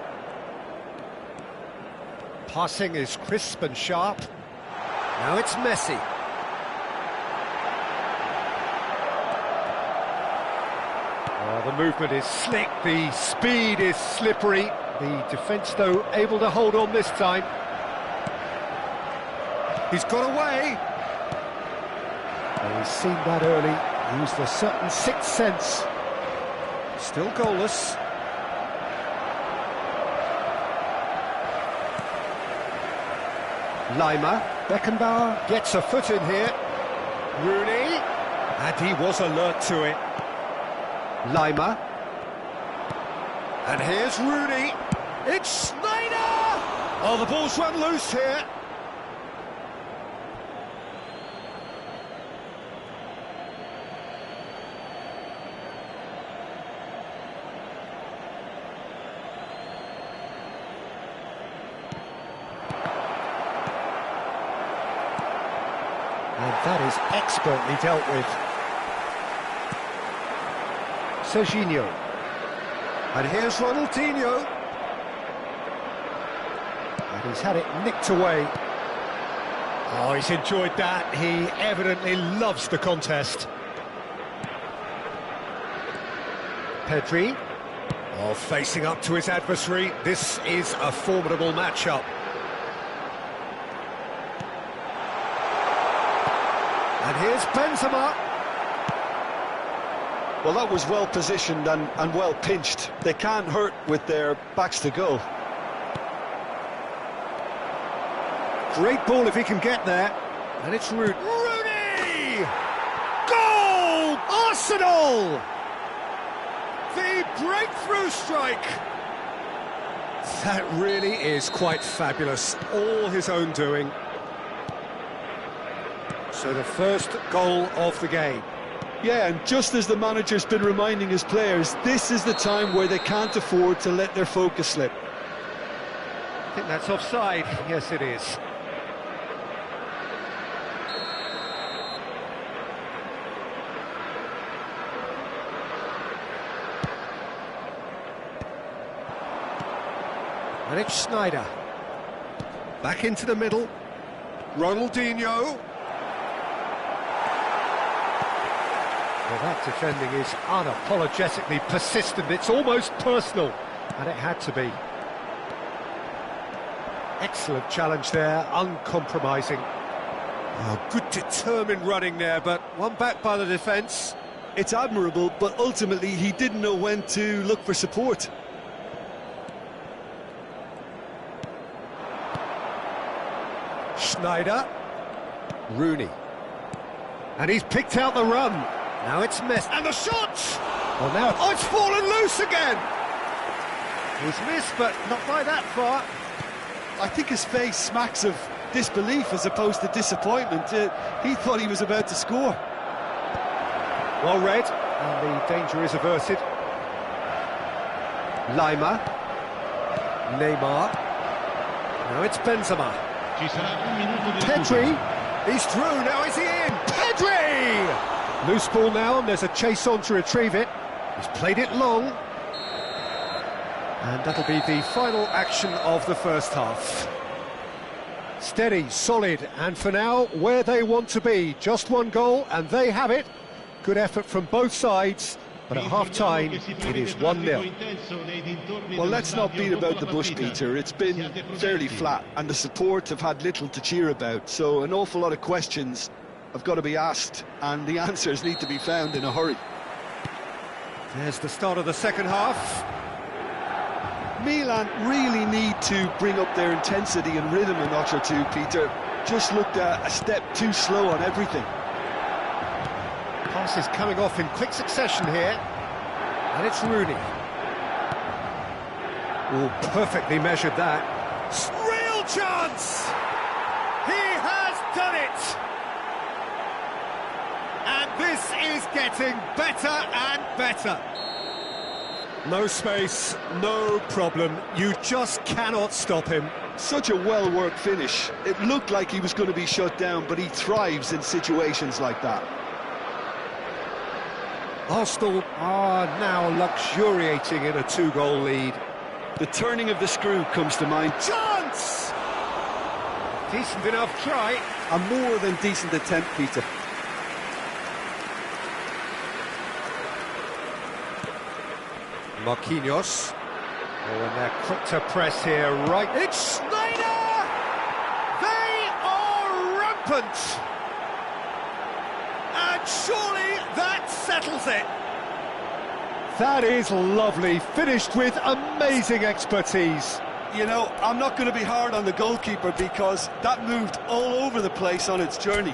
Passing is crisp and sharp. Now it's Messi. Oh, the movement is slick, the speed is slippery. The defence, though, able to hold on this time. He's got away. Well, he's seen that early, used a certain sixth sense. Still goalless. Lima, Beckenbauer gets a foot in here. Rooney, and he was alert to it. Lima. And here's Rooney. It's Snyder! Oh, the ball's run loose here. And that is expertly dealt with. Serginho. And here's Ronaldinho. And he's had it nicked away. Oh, he's enjoyed that. He evidently loves the contest. Pedri. Oh, facing up to his adversary. This is a formidable matchup. And here's Benzema. Well, that was well positioned and well pinched. They can't hurt with their backs to goal. Great ball if he can get there. And it's Rooney. Rooney! Goal! Arsenal! The breakthrough strike! That really is quite fabulous. All his own doing. So the first goal of the game. Yeah, and just as the manager's been reminding his players, this is the time where they can't afford to let their focus slip. I think that's offside. Yes, it is. And it's Snyder. Back into the middle. Ronaldinho. Well, that defending is unapologetically persistent. It's almost personal, and it had to be. Excellent challenge there, uncompromising. Oh, good determined running there, but one back by the defence. It's admirable, but ultimately he didn't know when to look for support. Schneider. Rooney. And he's picked out the run. Now it's missed. And the shot! Well, now it's fallen loose again! He's missed, but not by that far. I think his face smacks of disbelief as opposed to disappointment. He thought he was about to score. Well read, and the danger is averted. Lima. Neymar. Now it's Benzema. Pedri. He's through, now is he in? Pedri! Loose ball now, and there's a chase on to retrieve it. He's played it long. And that'll be the final action of the first half. Steady, solid, and for now, where they want to be. Just one goal, and they have it. Good effort from both sides, but at half-time, it is 1-0. Well, let's not beat about the bush, Peter. It's been fairly flat, and the support have had little to cheer about, so an awful lot of questions have got to be asked, and the answers need to be found in a hurry. There's the start of the second half. Milan really need to bring up their intensity and rhythm a notch or two, Peter. Just looked a step too slow on everything. Passes coming off in quick succession here. And it's Rooney. Oh, perfectly measured that. Real chance! He has done it! And this is getting better and better. No space, no problem. You just cannot stop him. Such a well-worked finish. It looked like he was going to be shut down, but he thrives in situations like that. Arsenal are now luxuriating in a two-goal lead. The turning of the screw comes to mind. Chance! Decent enough try. A more than decent attempt, Peter. Marquinhos. Oh, and they're quick to press here, right. It's Schneider! They are rampant! And surely that settles it. That is lovely, finished with amazing expertise. You know, I'm not going to be hard on the goalkeeper because that moved all over the place on its journey.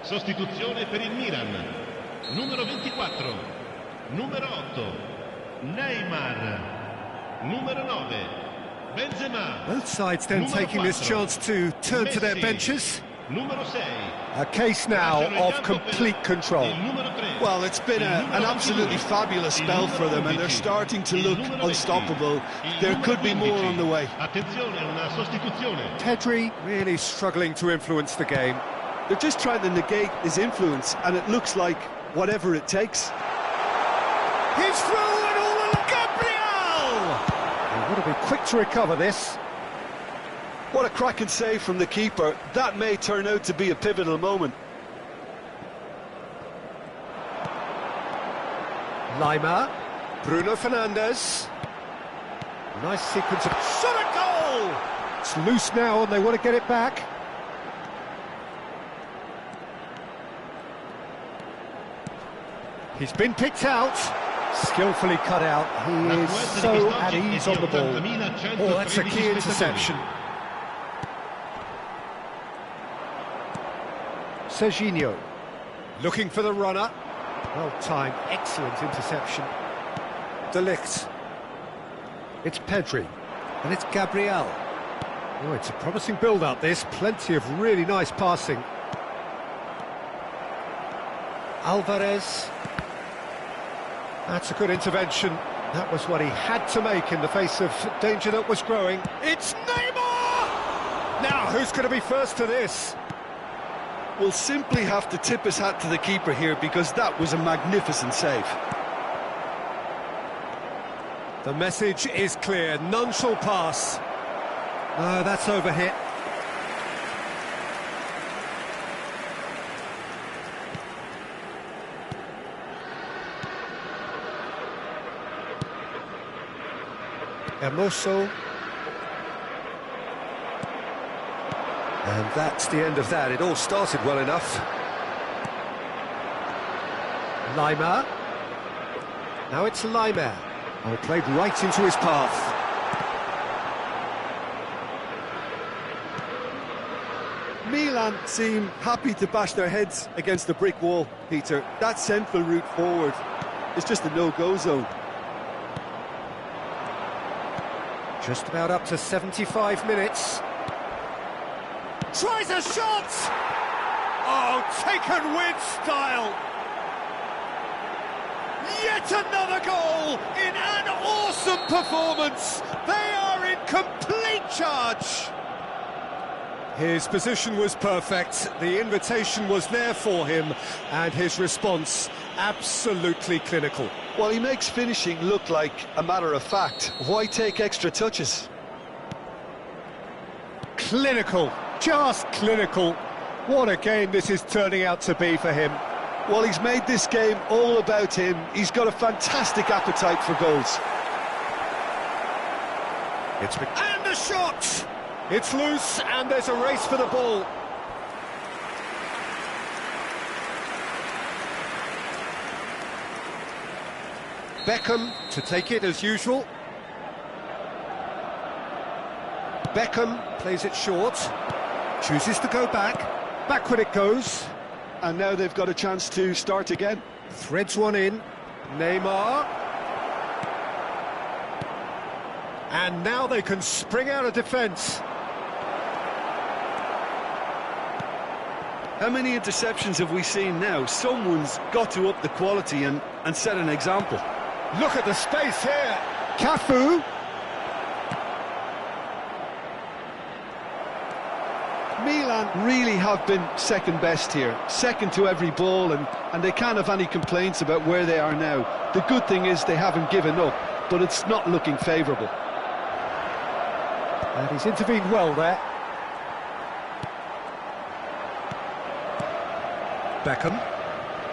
Sostituzione per il Milan. Numero 24. Numero 8. Neymar. Numero 9. Benzema. Both sides then taking this chance to turn to their benches. Numero 6. A case now of complete control. Well, it's been an absolutely fabulous spell for them, and they're starting to look unstoppable. There could be more on the way. Attenzione, una sostituzione. Pedri really struggling to influence the game. They're just trying to negate his influence, and it looks like whatever it takes. He's through and all along. Gabriel! He would have been quick to recover this. What a cracking save from the keeper. That may turn out to be a pivotal moment. Lima. Bruno Fernandes. Nice sequence of... Shot a goal! It's loose now and they want to get it back. He's been picked out. Skillfully cut out. He is so at ease on the ball. Oh, that's a key interception. Serginho. Looking for the runner. Well timed. Excellent interception. De Ligt. It's Pedri. And it's Gabriel. Oh, it's a promising build-up, this. Plenty of really nice passing. Alvarez. That's a good intervention. That was what he had to make in the face of danger that was growing. It's Neymar! Now, who's going to be first to this? We'll simply have to tip his hat to the keeper here because that was a magnificent save. The message is clear. None shall pass. No, that's overhit. Hermoso. And that's the end of that. It all started well enough. Lima. Now it's Lima. Oh, played right into his path. Milan seem happy to bash their heads against the brick wall, Peter. That central route forward is just a no-go zone. Just about up to 75 minutes. Tries a shot! Oh, taken with style! Yet another goal in an awesome performance! They are in complete charge! His position was perfect, the invitation was there for him, and his response absolutely clinical. Well, he makes finishing look like a matter of fact. Why take extra touches? Clinical, just clinical. What a game this is turning out to be for him. Well, he's made this game all about him. He's got a fantastic appetite for goals. And the shot! It's loose, and there's a race for the ball. Beckham to take it as usual. Beckham plays it short, chooses to go back. Backward it goes. And now they've got a chance to start again. Threads one in. Neymar. And now they can spring out of defence. How many interceptions have we seen now? Someone's got to up the quality and set an example. Look at the space here. Cafu. Milan really have been second best here, second to every ball, and they can't have any complaints about where they are now. The good thing is they haven't given up, but it's not looking favourable. And he's intervened well there. Beckham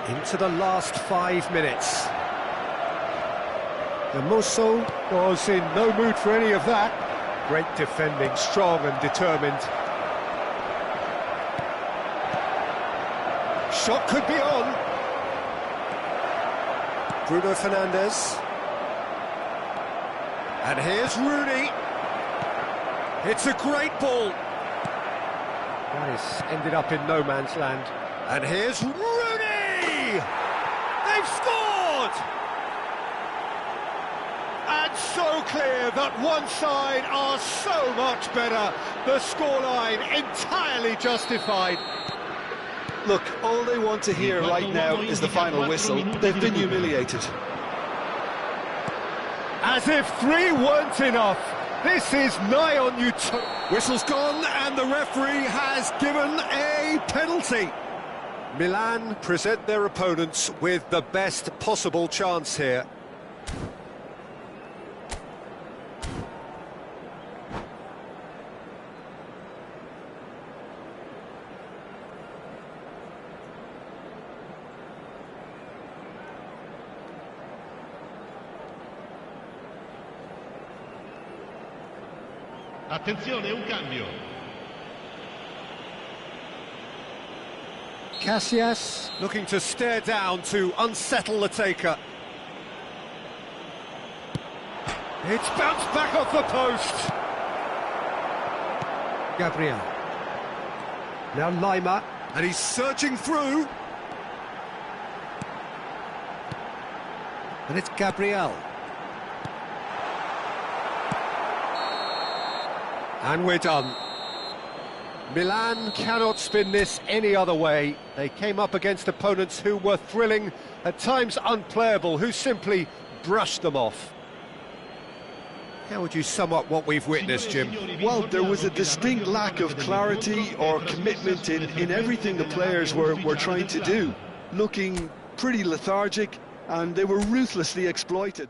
into the last 5 minutes. Hermoso was in no mood for any of that. Great defending, strong and determined. Shot could be on. Bruno Fernandes. And here's Rooney. It's a great ball. That has ended up in no man's land. And here's Rooney! They've scored! And so clear that one side are so much better. The scoreline entirely justified. Look, all they want to hear right now is the final whistle. They've been humiliated. As if 3 weren't enough. This is nigh on you. Whistle's gone and the referee has given a penalty. Milan present their opponents with the best possible chance here. Attenzione, un cambio. Casillas looking to stare down to unsettle the taker. It's bounced back off the post. Gabriel. Now Lima, and he's searching through. And it's Gabriel. And we're done. Milan cannot spin this any other way. They came up against opponents who were thrilling, at times unplayable, who simply brushed them off. How would you sum up what we've witnessed, Jim? Well, there was a distinct lack of clarity or commitment in everything the players were trying to do. Looking pretty lethargic, and they were ruthlessly exploited.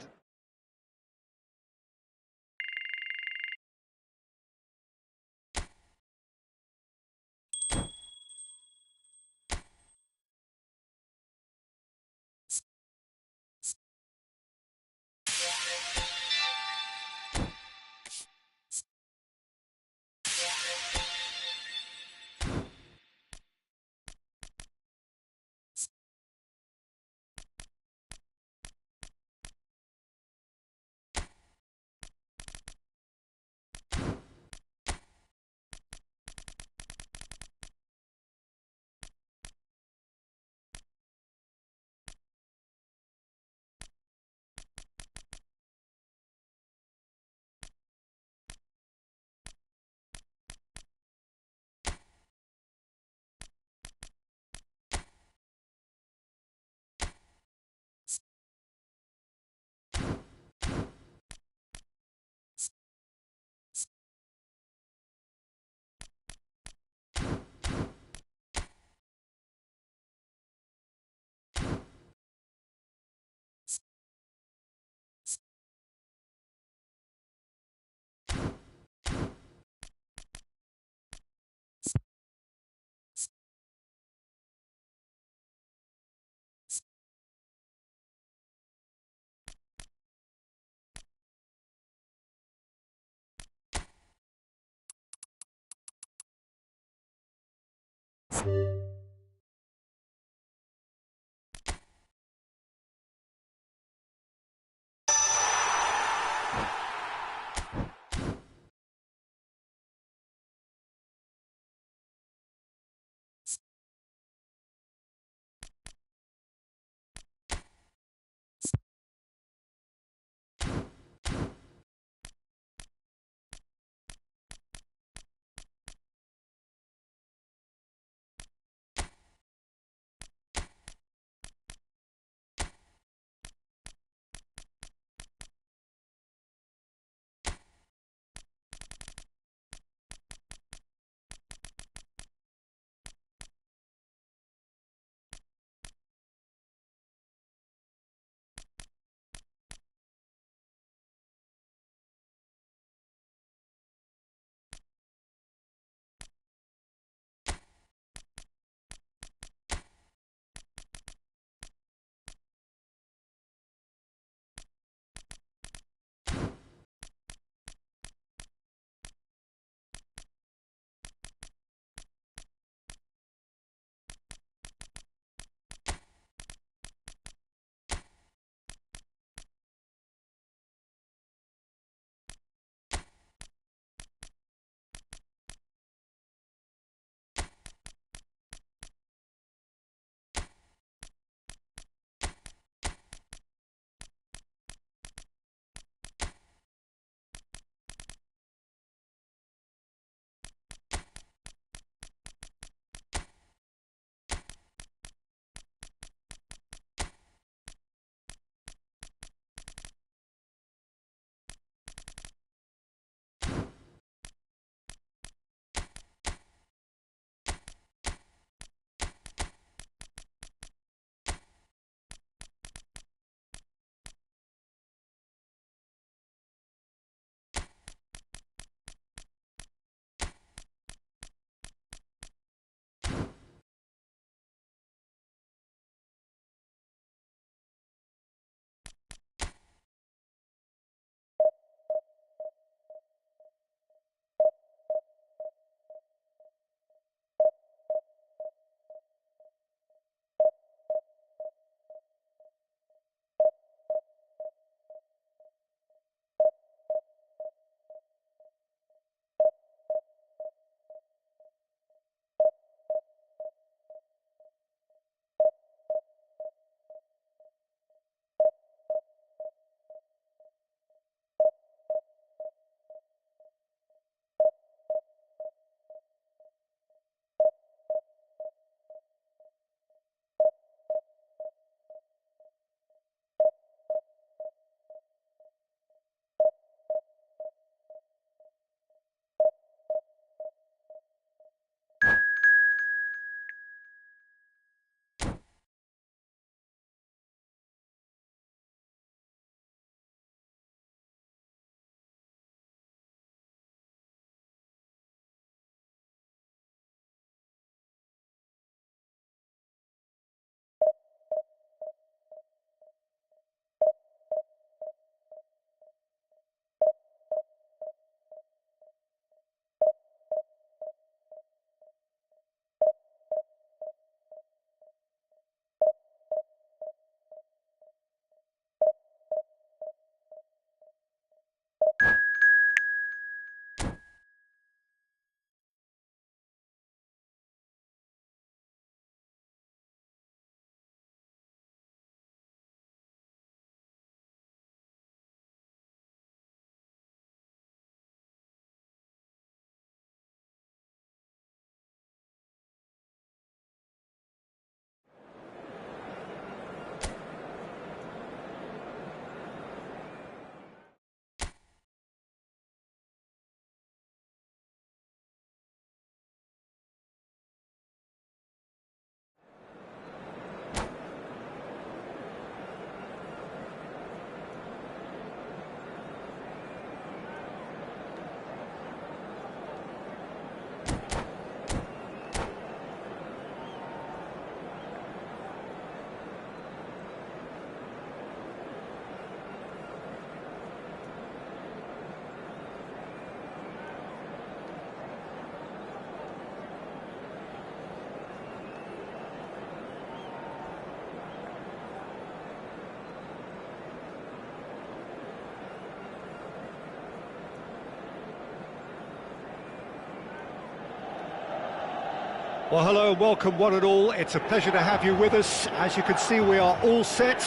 Well, hello and welcome one and all. It's a pleasure to have you with us. As you can see, we are all set.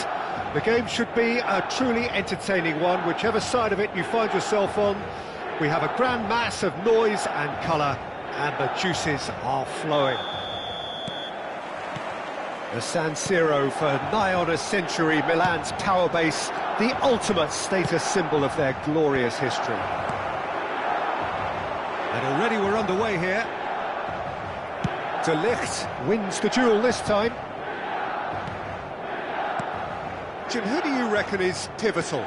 The game should be a truly entertaining one, whichever side of it you find yourself on. We have a grand mass of noise and colour, and the juices are flowing. The San Siro for nigh on a century, Milan's power base, the ultimate status symbol of their glorious history. And already we're underway here. De Ligt wins the duel this time. Jim, who do you reckon is pivotal?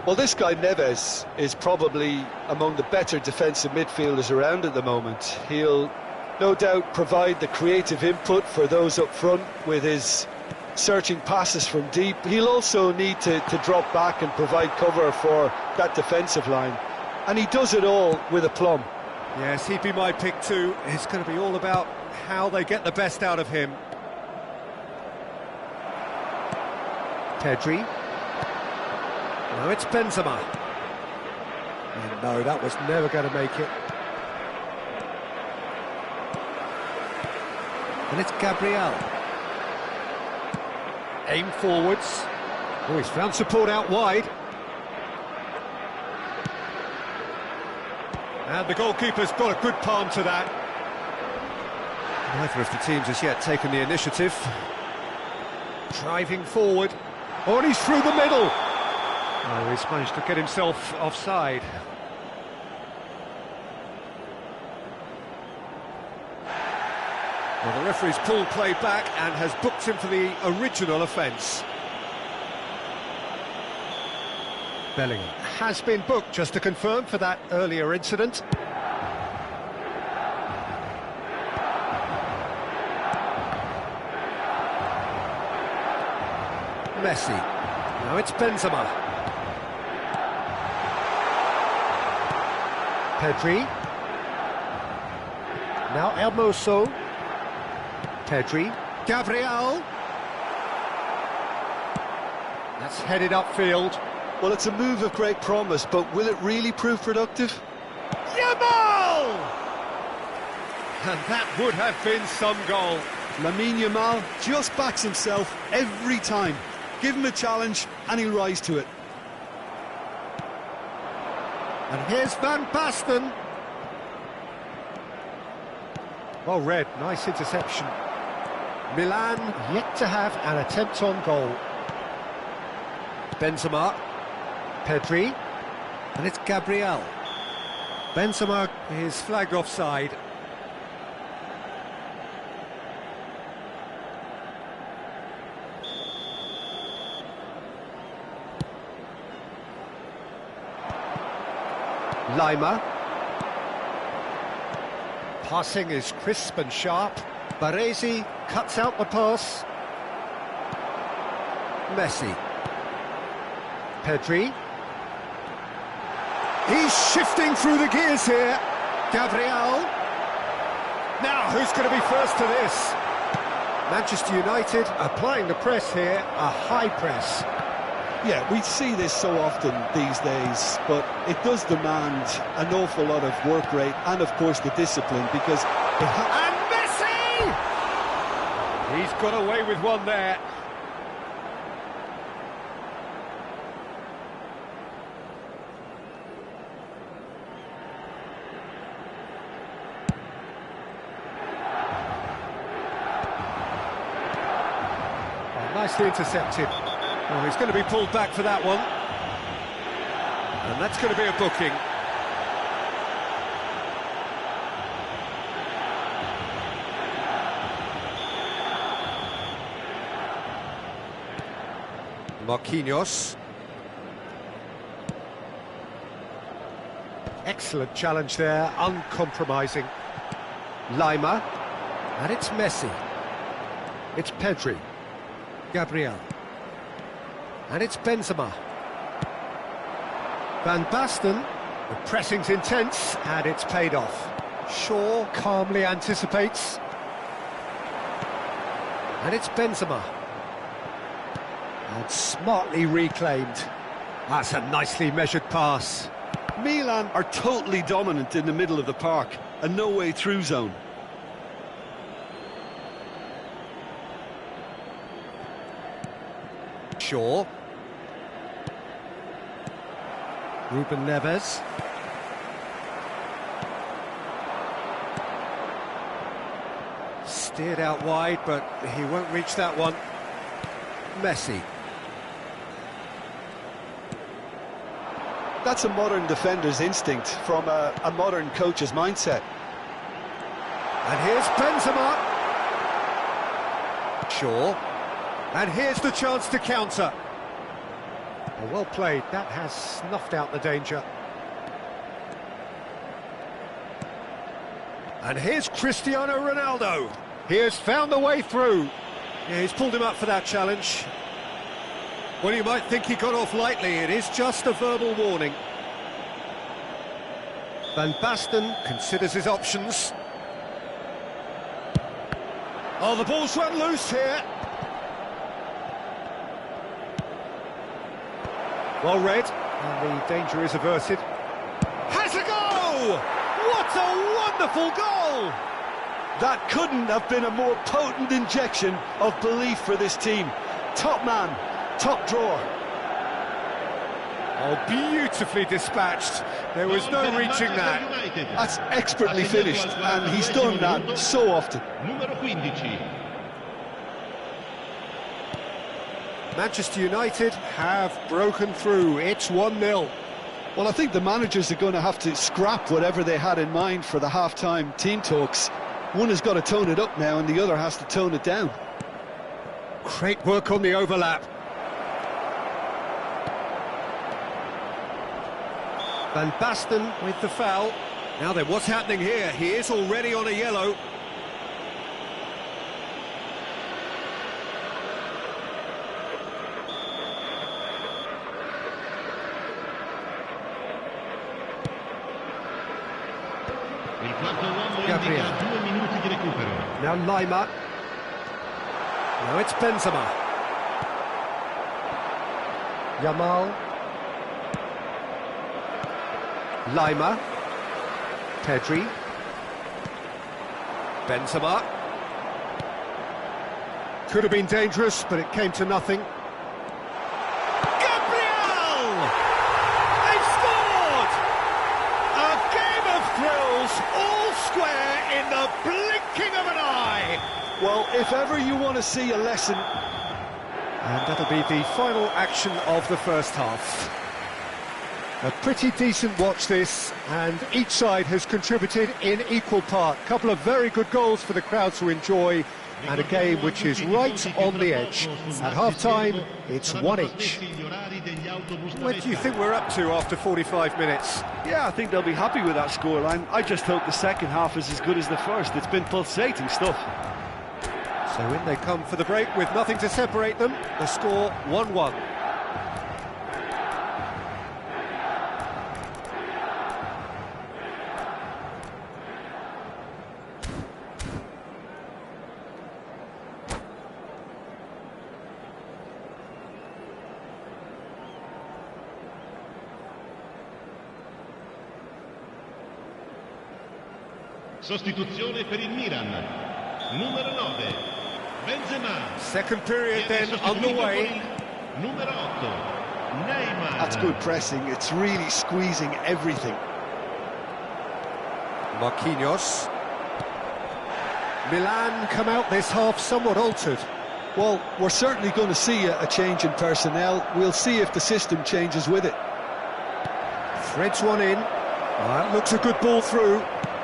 Well, this guy Neves is probably among the better defensive midfielders around at the moment. He'll no doubt provide the creative input for those up front with his searching passes from deep. He'll also need to drop back and provide cover for that defensive line. And he does it all with aplomb. Yes, he'd be my pick too. It's going to be all about how they get the best out of him. Pedri. No, it's Benzema. And no, that was never going to make it. And it's Gabriel. Aim forwards. Oh, he's found support out wide. And the goalkeeper's got a good palm to that. Neither of the teams has yet taken the initiative. Driving forward. Oh, and he's through the middle. Oh, he's managed to get himself offside. Well, the referee's pulled play back and has booked him for the original offence. Bellingham has been booked, just to confirm, for that earlier incident. Messi. Now it's Benzema. Pedri. Now Hermoso. Pedri. Gabriel. That's headed upfield. Well, it's a move of great promise, but will it really prove productive? Yamal! And that would have been some goal. Lamine Yamal just backs himself every time. Give him a challenge and he'll rise to it. And here's Van Basten. Well read, nice interception. Milan yet to have an attempt on goal. Benzema. Pedri. And it's Gabriel. Benzema is flagged offside. Lima. Passing is crisp and sharp. Baresi cuts out the pass. Messi. Pedri. He's shifting through the gears here. Gabriel. Now, who's going to be first to this? Manchester United applying the press here, a high press. Yeah, we see this so often these days, but it does demand an awful lot of work rate and, of course, the discipline, because... And Messi! He's got away with one there. Oh, nicely intercepted. Oh, he's going to be pulled back for that one. And that's going to be a booking. Marquinhos. Excellent challenge there, uncompromising. Lima. And it's Messi. It's Pedri. Gabriel. And it's Benzema. Van Basten. The pressing's intense, and it's paid off. Shaw calmly anticipates. And it's Benzema. And smartly reclaimed. That's a nicely measured pass. Milan are totally dominant in the middle of the park, a no-way-through zone. Shaw. Ruben Neves. Steered out wide, but he won't reach that one. Messi. That's a modern defender's instinct from a modern coach's mindset. And here's Benzema. Shaw. And here's the chance to counter. Well played, that has snuffed out the danger. And here's Cristiano Ronaldo. He has found the way through. Yeah, he's pulled him up for that challenge. Well, you might think he got off lightly, it is just a verbal warning. Van Basten considers his options. Oh, the ball's run loose here. Well read, and the danger is averted. Has a go! What a wonderful goal! That couldn't have been a more potent injection of belief for this team. Top man, top drawer. Oh, beautifully dispatched. There was no reaching that. That's expertly finished, and he's done that so often. Numero 15. Manchester United have broken through. It's 1-0. Well, I think the managers are going to have to scrap whatever they had in mind for the half-time team talks. One has got to tone it up now, and the other has to tone it down. Great work on the overlap. Van Basten with the foul. Now then, what's happening here? He is already on a yellow. Il quarto uomo Gabriel. indica 2 minuti di recupero. Now Lima. Now it's Benzema. Yamal. Lima. Pedri. Benzema. Could have been dangerous, but it came to nothing. Gabriel! They've scored! A game of thrills, all square in the blinking of an eye. Well, if ever you want to see a lesson... And that'll be the final action of the first half. A pretty decent watch this, and each side has contributed in equal part. A couple of very good goals for the crowd to enjoy, and a game which is right on the edge. At half-time, it's one each. What do you think we're up to after 45 minutes? Yeah, I think they'll be happy with that scoreline. I just hope the second half is as good as the first. It's been pulsating stuff. So in they come for the break with nothing to separate them. The score 1-1. Sostituzione per il Milan. Numero 9. Benzema. Second period then underway. Numero 8. Neymar. That's good pressing. It's really squeezing everything. Marquinhos. Milan come out this half somewhat altered. Well, we're certainly going to see a change in personnel. We'll see if the system changes with it. Threads one in. That looks a good ball through.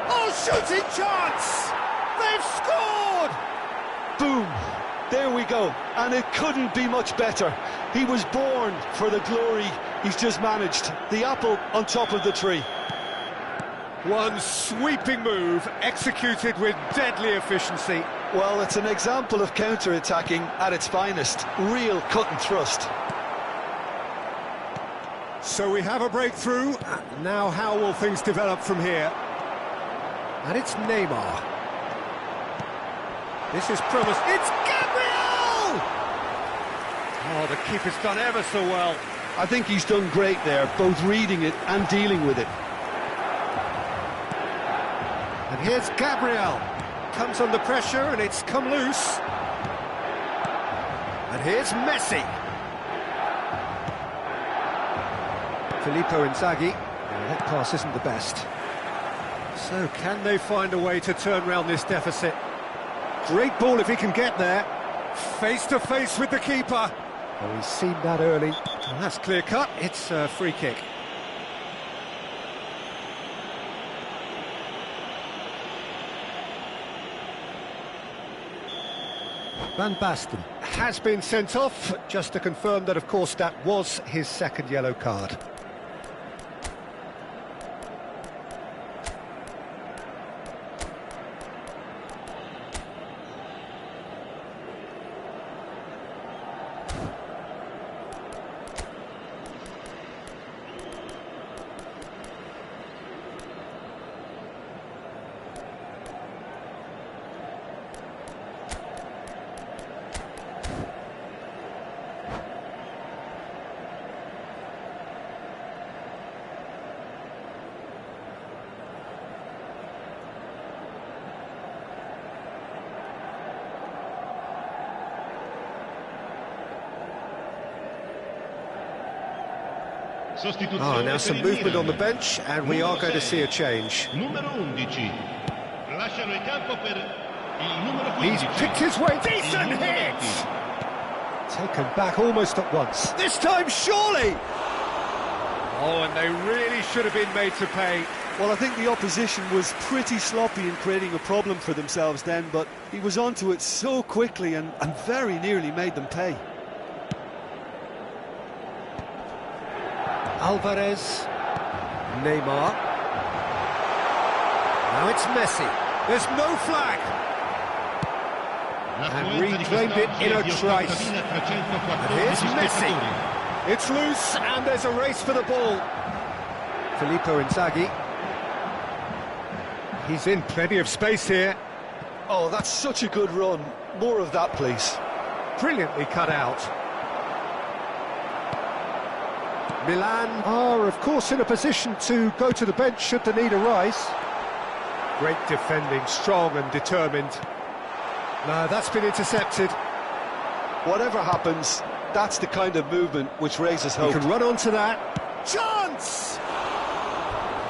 Oh, shooting chance! They've scored! Boom! There we go. And it couldn't be much better. He was born for the glory he's just managed. The apple on top of the tree. One sweeping move, executed with deadly efficiency. Well, it's an example of counter-attacking at its finest. Real cut and thrust. So we have a breakthrough. Now how will things develop from here? And it's Neymar. This is promised. It's Gabriel! Oh, the keeper's done ever so well. I think he's done great there, both reading it and dealing with it. And here's Gabriel. Comes under pressure and it's come loose. And here's Messi. Filippo Inzaghi. That pass isn't the best. So can they find a way to turn round this deficit? Great ball if he can get there. Face to face with the keeper. Oh, he's seen that early. And that's clear cut. It's a free kick. Van Basten has been sent off, just to confirm that, of course, that was his second yellow card. Now some movement on the bench, and we are going to see a change. Numero 11. Lasciano il campo per il numero 15. He's picked his way, decent hit! Taken back almost at once. This time, surely! Oh, and they really should have been made to pay. Well, I think the opposition was pretty sloppy in creating a problem for themselves then, but he was onto it so quickly and very nearly made them pay. Alvarez, Neymar. Now it's Messi. There's no flag. And reclaimed it in a trice. And here's Messi. It's loose, and there's a race for the ball. Filippo Inzaghi. He's in plenty of space here. Oh, that's such a good run. More of that, please. Brilliantly cut out. Milan are, of course, in a position to go to the bench should the need arise. Great defending, strong and determined. No, that's been intercepted. Whatever happens, that's the kind of movement which raises hope. He can run onto that. Chance!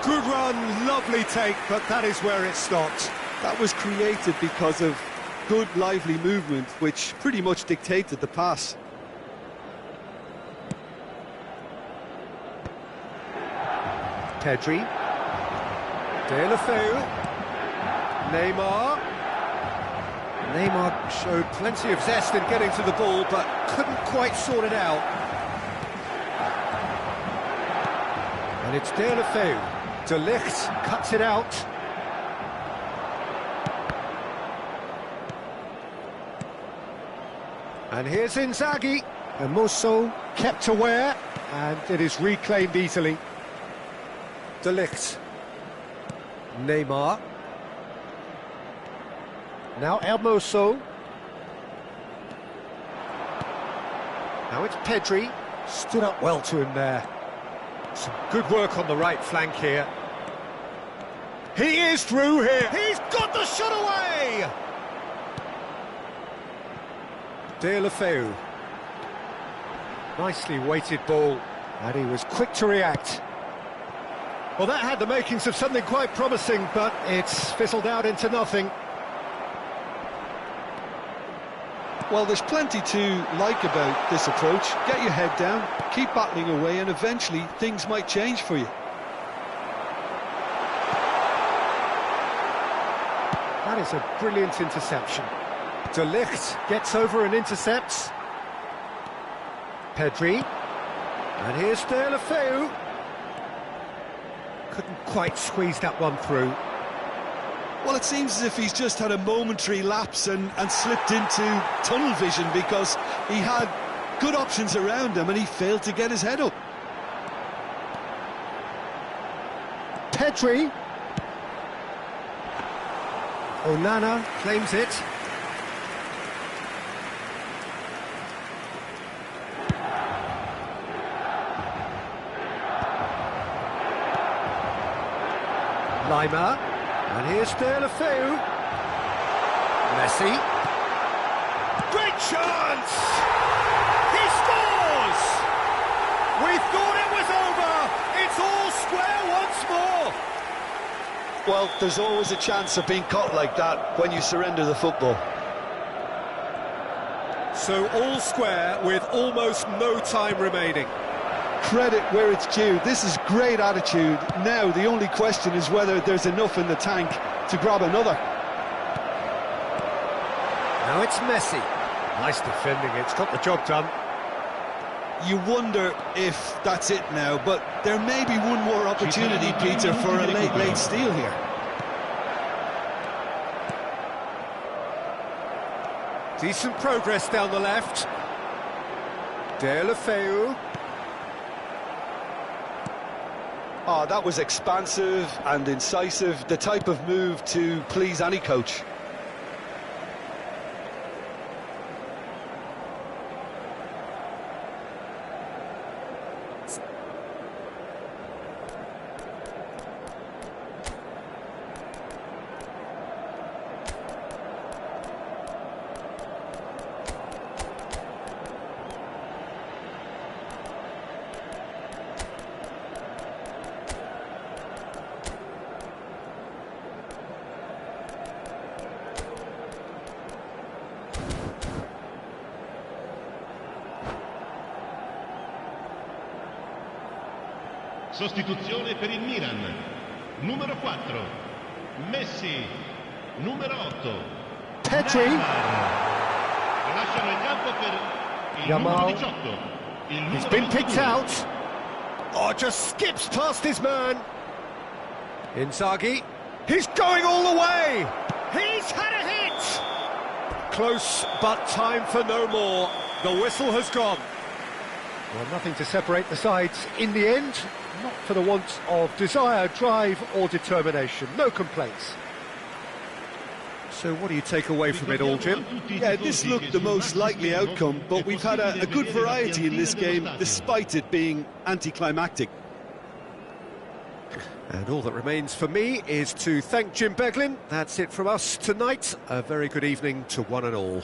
Good run, lovely take, but that is where it stopped. That was created because of good, lively movement, which pretty much dictated the pass. Pedri, Deulofeu, Neymar. Neymar showed plenty of zest in getting to the ball, but couldn't quite sort it out. And it's Deulofeu. De Ligt cuts it out. And here's Inzaghi. And Mosso kept aware, and it is reclaimed easily. De Ligt. Neymar. Now Hermoso. Now it's Pedri. Stood up well to him there. Some good work on the right flank here. He is through here. He's got the shot away! Deulofeu. Nicely weighted ball. And he was quick to react. Well, that had the makings of something quite promising, but it's fizzled out into nothing. Well, there's plenty to like about this approach. Get your head down, keep battling away, and eventually things might change for you. That is a brilliant interception. De Ligt gets over and intercepts. Pedri. And here's Deulofeu. Couldn't quite squeeze that one through. Well, it seems as if he's just had a momentary lapse and slipped into tunnel vision, because he had good options around him and he failed to get his head up. Pedri. Onana claims it. Lima. And here's Deulofeu. Messi. Great chance! He scores! We thought it was over. It's all square once more. Well, there's always a chance of being caught like that when you surrender the football. So all square with almost no time remaining. Credit where it's due. This is great attitude. Now the only question is whether there's enough in the tank to grab another. Now it's Messi. Nice defending, it's got the job done. You wonder if that's it now, but there may be one more opportunity, Peter, for a late steal here. Decent progress down the left. De La Feu. Oh, that was expansive and incisive, the type of move to please any coach. Sostituzione per il Milan. Numero 4, Messi. Numero 8, Pedri. lasciano il campo per il Yamal. numero 18. Il He's numero been picked 22. out. Oh, just skips past his man. Inzaghi. He's going all the way. He's had a hit. Close, but time for no more. The whistle has gone. Well, nothing to separate the sides in the end. Not for the want of desire, drive or determination. No complaints. So what do you take away from it all, Jim? Yeah, this looked the most likely outcome, but we've had a good variety in this game, despite it being anticlimactic. And all that remains for me is to thank Jim Beglin. That's it from us tonight. A very good evening to one and all.